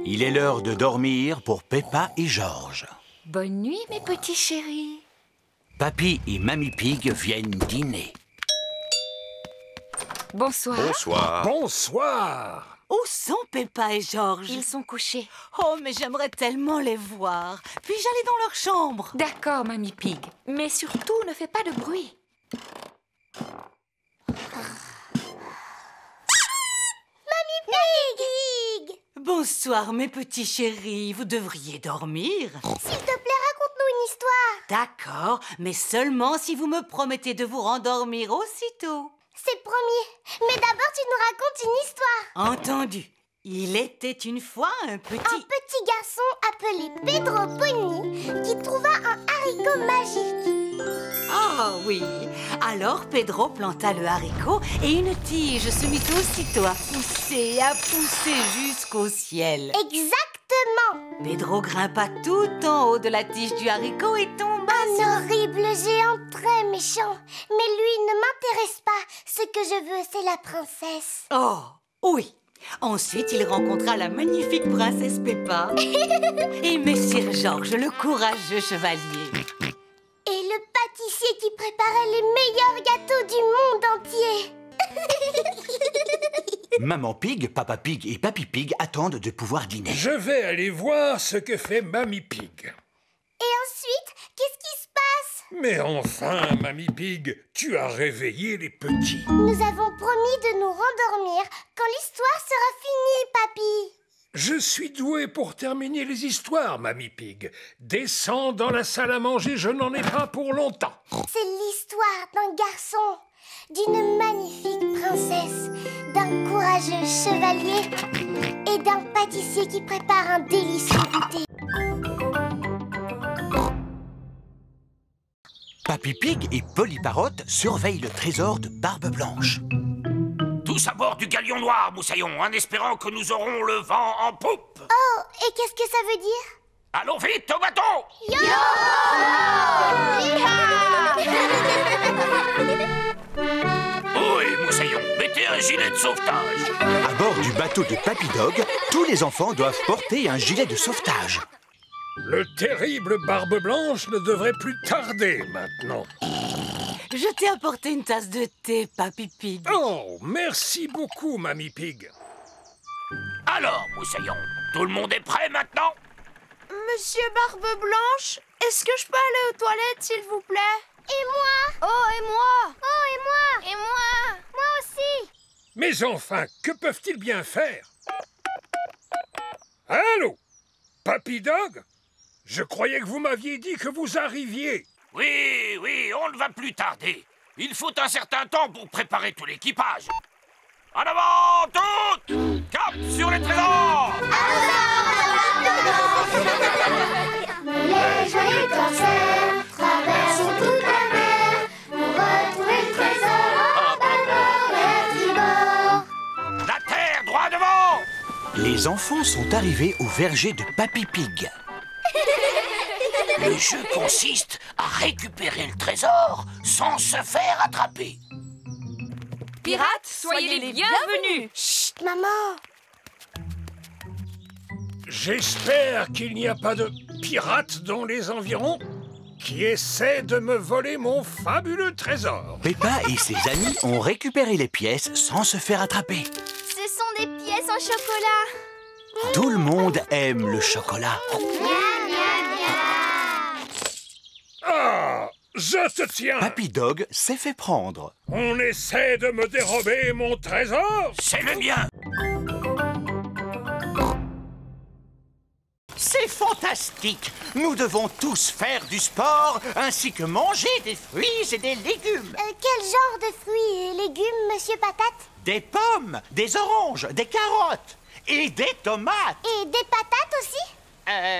Speaker 1: Il est l'heure de dormir pour Peppa et George.
Speaker 2: Bonne nuit, mes petits chéris.
Speaker 1: Papy et Mamie Pig viennent dîner.
Speaker 2: Bonsoir.
Speaker 6: Bonsoir.
Speaker 13: Bonsoir.
Speaker 5: Où sont Peppa et George?
Speaker 2: Ils sont couchés.
Speaker 5: Oh, mais j'aimerais tellement les voir. Puis-je aller dans leur chambre?
Speaker 2: D'accord, Mamie Pig. Mais surtout, ne fais pas de bruit.
Speaker 3: Mamie Pig!
Speaker 5: Bonsoir, mes petits chéris. Vous devriez dormir.
Speaker 3: S'il te plaît, raconte-nous une histoire.
Speaker 5: D'accord, mais seulement si vous me promettez de vous rendormir aussitôt.
Speaker 3: C'est promis. Mais d'abord, tu nous racontes une histoire.
Speaker 5: Entendu. Il était une fois un petit
Speaker 3: garçon appelé Pedro Pony qui trouva un haricot magique.
Speaker 5: Ah oui. Alors Pedro planta le haricot et une tige se mit aussitôt à pousser jusqu'au ciel.
Speaker 3: Exactement.
Speaker 5: Pedro grimpa tout en haut de la tige du haricot et tomba
Speaker 3: Un horrible géant très méchant. Mais lui ne m'intéresse pas. Ce que je veux, c'est la princesse.
Speaker 5: Oh, oui. Ensuite, il rencontra la magnifique princesse Peppa et Messire George, le courageux chevalier.
Speaker 3: Et le pâtissier qui préparait les meilleurs gâteaux du monde entier.
Speaker 1: Maman Pig, Papa Pig et Papy Pig attendent de pouvoir dîner.
Speaker 13: Je vais aller voir ce que fait Mamie Pig.
Speaker 3: Et ensuite, qu'est-ce qui se passe?
Speaker 13: Mais enfin, Mamie Pig, tu as réveillé les petits.
Speaker 3: Nous avons promis de nous rendormir quand l'histoire sera finie, papy.
Speaker 13: Je suis doué pour terminer les histoires, Mamie Pig. Descends dans la salle à manger, je n'en ai pas pour longtemps.
Speaker 3: C'est l'histoire d'un garçon, d'une magnifique princesse, d'un courageux chevalier et d'un pâtissier qui prépare un délicieux goûter.
Speaker 1: Papy Pig et Polly Parrot surveillent le trésor de Barbe Blanche.
Speaker 10: Tous à bord du galion noir, Moussaillon, en espérant que nous aurons le vent en poupe.
Speaker 3: Oh, et qu'est-ce que ça veut dire?
Speaker 10: Allons vite au bateau! Oui, Moussaillon, mettez un gilet de sauvetage.
Speaker 1: À bord du bateau de Papy Dog, tous les enfants doivent porter un gilet de sauvetage.
Speaker 13: Le terrible Barbe Blanche ne devrait plus tarder maintenant.
Speaker 5: Je t'ai apporté une tasse de thé, Papy Pig.
Speaker 13: Oh, merci beaucoup, Mamie Pig.
Speaker 10: Alors, Moussaillon, tout le monde est prêt maintenant?
Speaker 3: Monsieur Barbe Blanche, est-ce que je peux aller aux toilettes, s'il vous plaît? Et moi? Oh, et moi? Oh, et moi? Et moi? Moi aussi.
Speaker 13: Mais enfin, que peuvent-ils bien faire? Allô? Papy Dog? Je croyais que vous m'aviez dit que vous arriviez.
Speaker 10: Oui, oui, on ne va plus tarder. Il faut un certain temps pour préparer tout l'équipage. En avant, toutes! Cap sur les trésors!
Speaker 3: Les joyeux corsaires traversent toute la mer pour retrouver le trésor en bâbord et tribord.
Speaker 10: La terre, droit devant!
Speaker 1: Les enfants sont arrivés au verger de Papy Pig.
Speaker 10: Le jeu consiste à récupérer le trésor sans se faire attraper.
Speaker 2: Pirates, soyez les bienvenus.
Speaker 3: Chut, maman.
Speaker 13: J'espère qu'il n'y a pas de pirates dans les environs qui essaient de me voler mon fabuleux trésor.
Speaker 1: Peppa et ses amis ont récupéré les pièces sans se faire attraper.
Speaker 3: Ce sont des pièces en chocolat.
Speaker 1: Tout le monde aime le chocolat.
Speaker 13: Ah, je te tiens.
Speaker 1: Papy Dog s'est fait prendre.
Speaker 13: On essaie de me dérober mon trésor.
Speaker 10: C'est le mien.
Speaker 1: fantastique! Nous devons tous faire du sport, ainsi que manger des fruits et des légumes.
Speaker 3: Quel genre de fruits et légumes, Monsieur Patate?
Speaker 1: Des pommes, des oranges, des carottes et des tomates.
Speaker 3: Et des patates aussi?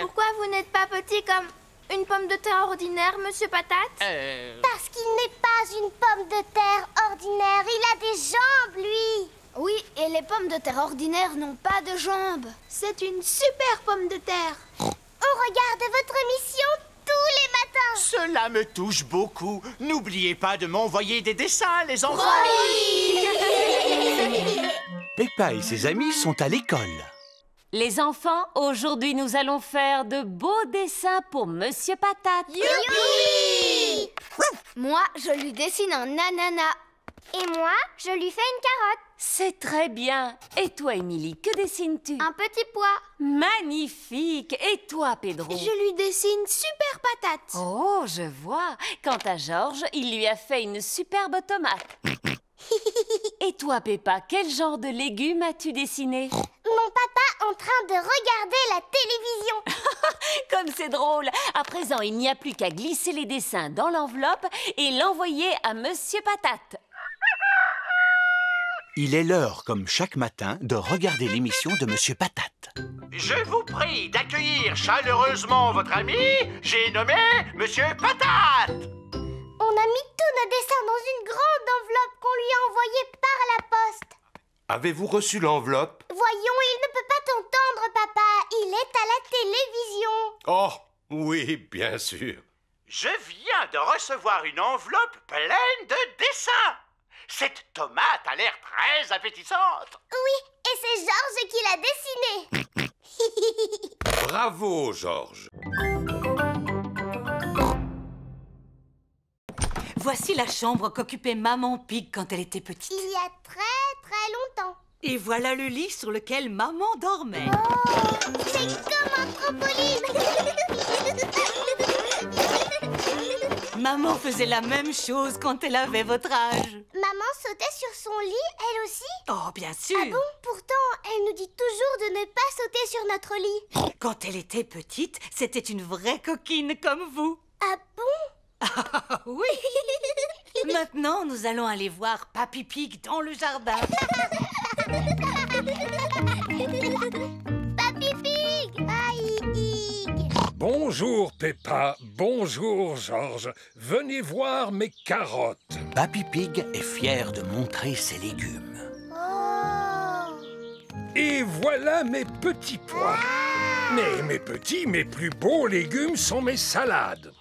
Speaker 12: Pourquoi vous n'êtes pas petit comme une pomme de terre ordinaire, Monsieur Patate?
Speaker 3: Parce qu'il n'est pas une pomme de terre ordinaire. Il a des jambes, lui.
Speaker 11: Oui, et les pommes de terre ordinaires n'ont pas de jambes.
Speaker 12: C'est une super pomme de terre.
Speaker 3: On regarde votre émission tous les matins.
Speaker 1: Cela me touche beaucoup. N'oubliez pas de m'envoyer des dessins, les enfants.
Speaker 3: Oui.
Speaker 1: Peppa et ses amis sont à l'école.
Speaker 16: Les enfants, aujourd'hui nous allons faire de beaux dessins pour Monsieur Patate.
Speaker 3: Youpi!
Speaker 11: Moi, je lui dessine un ananas.
Speaker 3: Et moi, je lui fais une carotte.
Speaker 16: C'est très bien. Et toi, Émilie, que dessines-tu?
Speaker 12: Un petit pois.
Speaker 16: Magnifique. Et toi, Pedro?
Speaker 12: Je lui dessine super patate.
Speaker 16: Oh, je vois. Quant à Georges, il lui a fait une superbe tomate. Et toi, Peppa, quel genre de légumes as-tu dessiné?
Speaker 3: Mon papa en train de regarder la télévision.
Speaker 16: Comme c'est drôle. À présent, il n'y a plus qu'à glisser les dessins dans l'enveloppe et l'envoyer à Monsieur Patate.
Speaker 1: Il est l'heure, comme chaque matin, de regarder l'émission de Monsieur Patate.
Speaker 10: Je vous prie d'accueillir chaleureusement votre ami, j'ai nommé Monsieur Patate.
Speaker 3: On a mis tous nos dessins dans une grande enveloppe qu'on lui a envoyée par la poste.
Speaker 4: Avez-vous reçu l'enveloppe?
Speaker 3: Voyons, il ne peut pas t'entendre, papa. Il est à la télévision.
Speaker 4: Oh, oui, bien sûr.
Speaker 10: Je viens de recevoir une enveloppe pleine de dessins. Cette tomate a l'air très appétissante.
Speaker 3: Oui, et c'est Georges qui l'a dessinée.
Speaker 4: Bravo, Georges.
Speaker 5: Voici la chambre qu'occupait Maman Pig quand elle était petite.
Speaker 3: Il y a très longtemps.
Speaker 5: Et voilà le lit sur lequel Maman dormait.
Speaker 3: Oh, c'est comme un trampoline.
Speaker 5: Maman faisait la même chose quand elle avait votre âge.
Speaker 3: Maman sautait sur son lit, elle aussi?
Speaker 5: Oh, bien sûr.
Speaker 3: Ah bon? Pourtant, elle nous dit toujours de ne pas sauter sur notre lit.
Speaker 5: Quand elle était petite, c'était une vraie coquine comme vous.
Speaker 3: Ah bon?
Speaker 5: Ah oui. Maintenant, nous allons aller voir Papy Pig dans le jardin.
Speaker 3: Papy Pig!
Speaker 13: Bonjour Peppa, bonjour Georges. Venez voir mes carottes.
Speaker 1: Papy Pig est fier de montrer ses légumes.
Speaker 3: Oh!
Speaker 13: Et voilà mes petits pois. Mais mes petits, mes plus beaux légumes sont mes salades.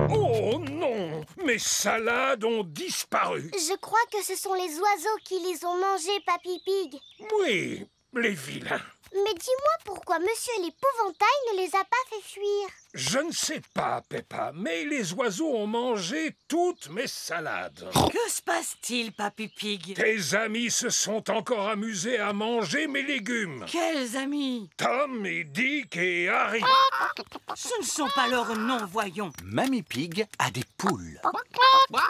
Speaker 13: Oh non, mes salades ont disparu.
Speaker 3: Je crois que ce sont les oiseaux qui les ont mangés, Papy Pig.
Speaker 13: Oui, les vilains.
Speaker 3: Mais dis-moi pourquoi Monsieur l'Épouvantail ne les a pas fait fuir.
Speaker 13: Je ne sais pas, Peppa, mais les oiseaux ont mangé toutes mes salades.
Speaker 5: Que se passe-t-il, Papy Pig?
Speaker 13: Tes amis se sont encore amusés à manger mes légumes.
Speaker 5: Quels amis?
Speaker 13: Tom et Dick et Harry.
Speaker 5: Ce ne sont pas leurs noms, voyons.
Speaker 1: Mamie Pig a des poules.
Speaker 3: Wow!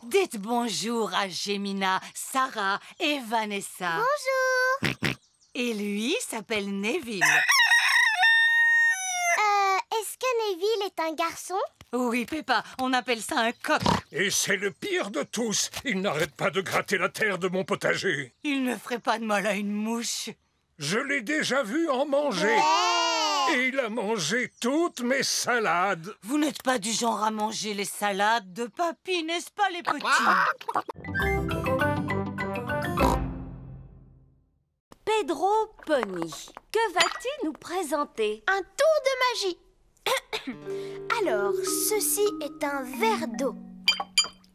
Speaker 5: Dites bonjour à Gemina, Sarah et Vanessa.
Speaker 3: Bonjour.
Speaker 5: Et lui s'appelle Neville.
Speaker 3: Est-ce que Neville est un garçon?
Speaker 5: Oui, Peppa, on appelle ça un coq.
Speaker 13: Et c'est le pire de tous. Il n'arrête pas de gratter la terre de mon potager.
Speaker 5: Il ne ferait pas de mal à une mouche.
Speaker 13: Je l'ai déjà vu en manger. Et il a mangé toutes mes salades.
Speaker 5: Vous n'êtes pas du genre à manger les salades de papy, n'est-ce pas, les petits?
Speaker 16: Pedro Pony, que vas-tu nous présenter?
Speaker 12: Un tour de magie. Alors, ceci est un verre d'eau.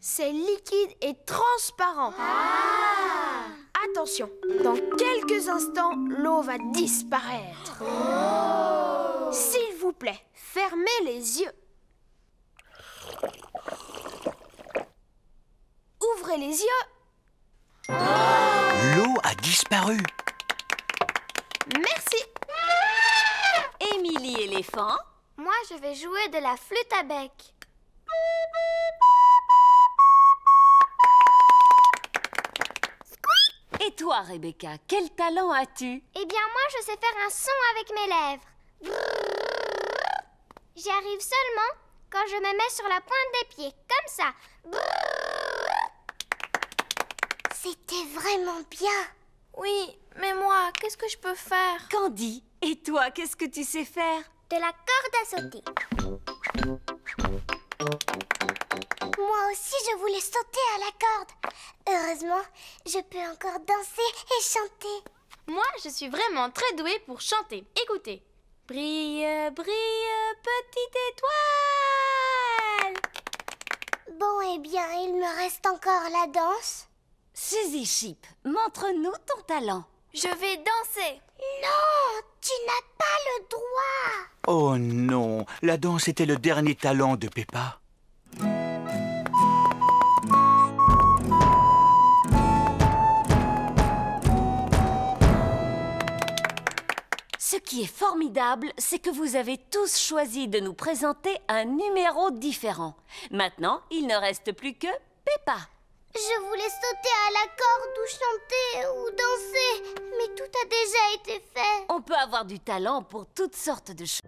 Speaker 12: C'est liquide et transparent. Attention, dans quelques instants, l'eau va disparaître. S'il vous plaît, fermez les yeux. Ouvrez les yeux.
Speaker 1: L'eau a disparu.
Speaker 12: Merci.
Speaker 16: Émilie éléphant.
Speaker 3: Moi, je vais jouer de la flûte à bec.
Speaker 16: Et toi, Rebecca, quel talent as-tu?
Speaker 3: Eh bien, moi, je sais faire un son avec mes lèvres. J'y arrive seulement quand je me mets sur la pointe des pieds, comme ça. C'était vraiment bien.
Speaker 12: Oui, mais moi, qu'est-ce que je peux faire?
Speaker 16: Candy, et toi, qu'est-ce que tu sais faire?
Speaker 3: De la corde à sauter. Moi aussi, je voulais sauter à la corde. Heureusement, je peux encore danser et chanter.
Speaker 12: Moi, je suis vraiment très douée pour chanter. Écoutez. Brille, brille, petite étoile.
Speaker 3: Bon, eh bien, il me reste encore la danse.
Speaker 16: Suzy Chip, montre-nous ton talent.
Speaker 12: Je vais danser.
Speaker 3: Non, tu n'as pas le droit.
Speaker 1: Oh non, la danse était le dernier talent de Peppa.
Speaker 16: Ce qui est formidable, c'est que vous avez tous choisi de nous présenter un numéro différent. Maintenant, il ne reste plus que Peppa.
Speaker 3: Je voulais sauter à la corde ou chanter ou danser, mais tout a déjà été fait.
Speaker 16: On peut avoir du talent pour toutes sortes de choses.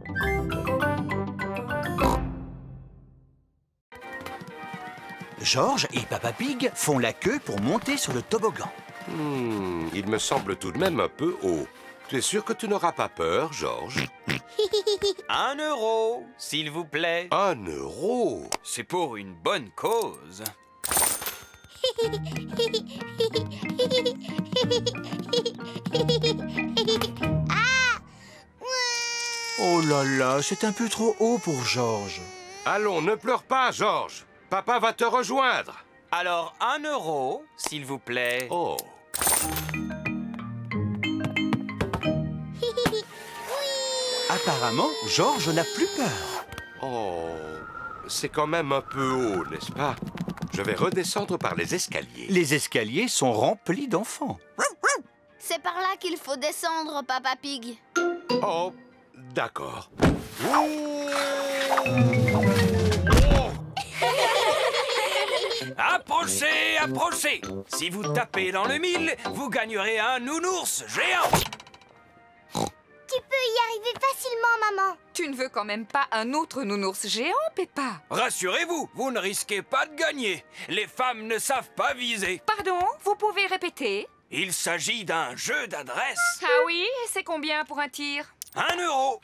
Speaker 1: George et Peppa Pig font la queue pour monter sur le toboggan.
Speaker 6: Il me semble tout de même un peu haut. Tu es sûr que tu n'auras pas peur, George?
Speaker 17: 1 euro, s'il vous plaît.
Speaker 6: 1 euro?
Speaker 17: C'est pour une bonne cause.
Speaker 1: Oh là là, c'est un peu trop haut pour George.
Speaker 6: Allons, ne pleure pas, George. Papa va te rejoindre.
Speaker 17: Alors, 1 euro, s'il vous plaît.
Speaker 6: Oh.
Speaker 1: Apparemment, George n'a plus peur.
Speaker 6: Oh, c'est quand même un peu haut, n'est-ce pas? Je vais redescendre par les escaliers.
Speaker 1: Les escaliers sont remplis d'enfants.
Speaker 11: C'est par là qu'il faut descendre, Papa Pig.
Speaker 6: Oh, d'accord.
Speaker 10: Approchez, approchez. Si vous tapez dans le mille, vous gagnerez un nounours géant.
Speaker 3: Tu peux y arriver facilement, maman.
Speaker 2: Tu ne veux quand même pas un autre nounours géant, Peppa?
Speaker 10: Rassurez-vous, vous ne risquez pas de gagner. Les femmes ne savent pas viser.
Speaker 2: Pardon, vous pouvez répéter?
Speaker 10: Il s'agit d'un jeu d'adresse.
Speaker 2: Ah oui, et c'est combien pour un tir?
Speaker 10: 1 euro.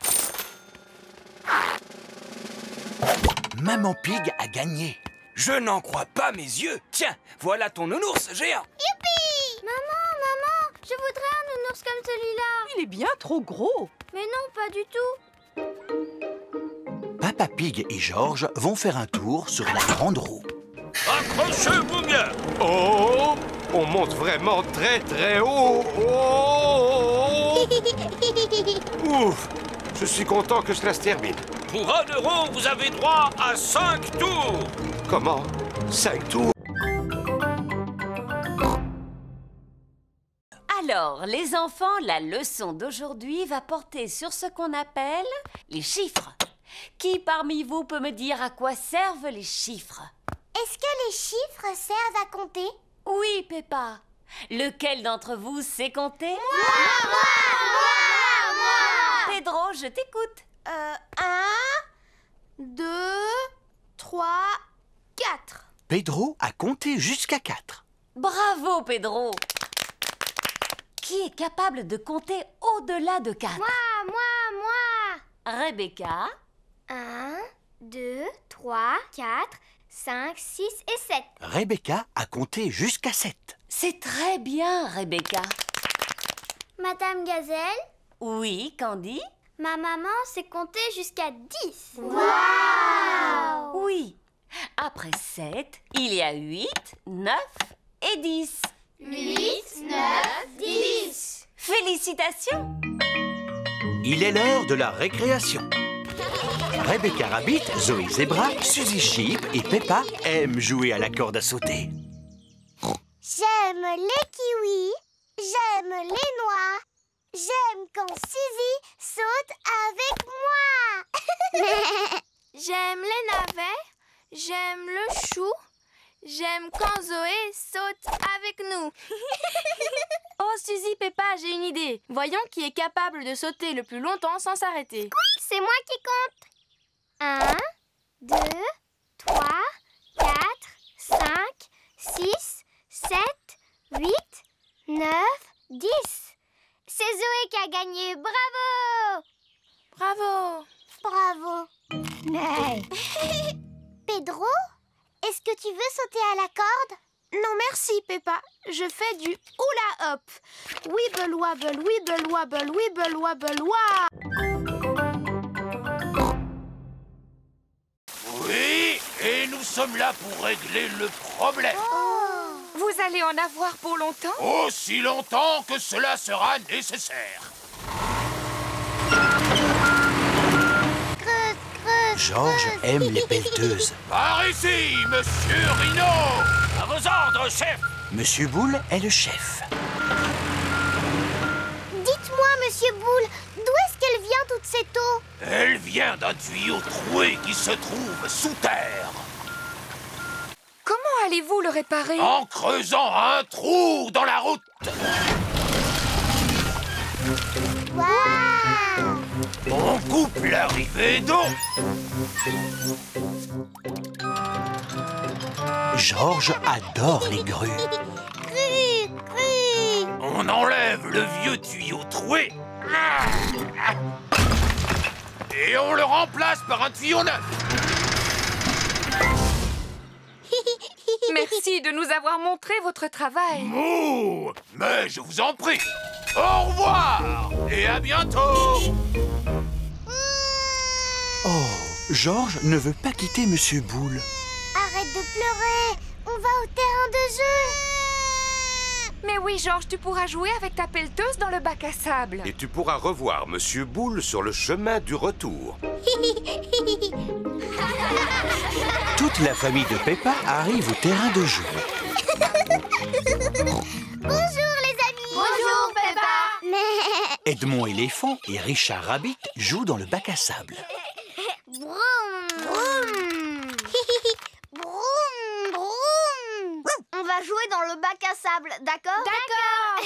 Speaker 1: Maman Pig a gagné.
Speaker 10: Je n'en crois pas mes yeux. Tiens, voilà ton nounours géant.
Speaker 3: Youpi! Maman, je voudrais un nounours comme celui-là.
Speaker 8: Il est bien trop gros.
Speaker 3: Mais non, pas du tout.
Speaker 1: Peppa Pig et George vont faire un tour sur la grande roue.
Speaker 10: Accrochez-vous bien.
Speaker 6: Oh, on monte vraiment très très haut. Oh. Ouf, je suis content que cela se termine.
Speaker 10: Pour 1 euro, vous avez droit à 5 tours.
Speaker 6: Comment? 5 tours?
Speaker 16: Alors, les enfants, la leçon d'aujourd'hui va porter sur ce qu'on appelle les chiffres. Qui parmi vous peut me dire à quoi servent les chiffres?
Speaker 3: Est-ce que les chiffres servent à compter?
Speaker 16: Oui, Peppa. Lequel d'entre vous sait compter?
Speaker 3: Moi!
Speaker 16: Pedro, je t'écoute.
Speaker 12: 1, 2, 3, 4.
Speaker 1: Pedro a compté jusqu'à 4.
Speaker 16: Bravo, Pedro. Qui est capable de compter au-delà de 4?
Speaker 3: Moi!
Speaker 16: Rebecca.
Speaker 3: 1, 2, 3, 4, 5, 6 et 7.
Speaker 1: Rebecca a compté jusqu'à 7.
Speaker 16: C'est très bien, Rebecca.
Speaker 3: Madame Gazelle?
Speaker 16: Oui, Candy?
Speaker 3: Ma maman sait compter jusqu'à 10.
Speaker 16: Waouh! Oui. Après 7, il y a 8, 9 et 10.
Speaker 3: 8, 9, 10.
Speaker 16: Félicitations!
Speaker 1: Il est l'heure de la récréation. Rebecca Rabbit, Zoé Zebra, Suzy Sheep et Peppa aiment jouer à la corde à sauter.
Speaker 3: J'aime les kiwis, j'aime les noix, j'aime quand Suzy saute avec moi.
Speaker 12: J'aime les navets, j'aime le chou, j'aime quand Zoé saute avec nous. Oh, Suzy, Peppa, j'ai une idée. Voyons qui est capable de sauter le plus longtemps sans s'arrêter.
Speaker 3: C'est moi qui compte. 1, 2, 3, 4, 5, 6, 7, 8, 9, 10. C'est Zoé qui a gagné. Bravo!
Speaker 12: Bravo!
Speaker 3: Bravo! Pedro, est-ce que tu veux sauter à la corde?
Speaker 12: Non, merci, Peppa. Je fais du hula hop. Wibble wabble, wibble wabble, wibble wabble, wa.
Speaker 4: Oui, et nous sommes là pour régler le problème.
Speaker 2: Vous allez en avoir pour longtemps?
Speaker 4: Aussi longtemps que cela sera nécessaire.
Speaker 1: Georges aime les pelleteuses.
Speaker 4: Par ici, Monsieur Rhino!
Speaker 10: À vos ordres, chef!
Speaker 1: Monsieur Boule est le chef.
Speaker 3: Dites-moi, Monsieur Boule, d'où est-ce qu'elle vient toute cette eau?
Speaker 4: Elle vient d'un tuyau troué qui se trouve sous terre.
Speaker 2: Comment allez-vous le réparer?
Speaker 4: En creusant un trou dans la route.
Speaker 3: Waouh!
Speaker 4: On coupe l'arrivée d'eau.
Speaker 1: Georges adore les grues.
Speaker 4: On enlève le vieux tuyau troué. Et on le remplace par un tuyau neuf.
Speaker 2: Merci de nous avoir montré votre travail.
Speaker 4: Oh, mais je vous en prie. Au revoir et à bientôt.
Speaker 1: Oh, Georges ne veut pas quitter Monsieur Boule.
Speaker 3: Arrête de pleurer. On va au terrain de jeu.
Speaker 2: Mais oui, Georges, tu pourras jouer avec ta pelleteuse dans le bac à sable.
Speaker 6: Et tu pourras revoir Monsieur Boule sur le chemin du retour.
Speaker 1: Toute la famille de Peppa arrive au terrain de jeu.
Speaker 3: Bonjour les amis.
Speaker 12: Bonjour, Peppa.
Speaker 1: Edmond éléphant et Richard Rabbit jouent dans le bac à sable.
Speaker 3: Broum, broum. Broum, broum.
Speaker 11: On va jouer dans le bac à sable, d'accord?
Speaker 3: D'accord.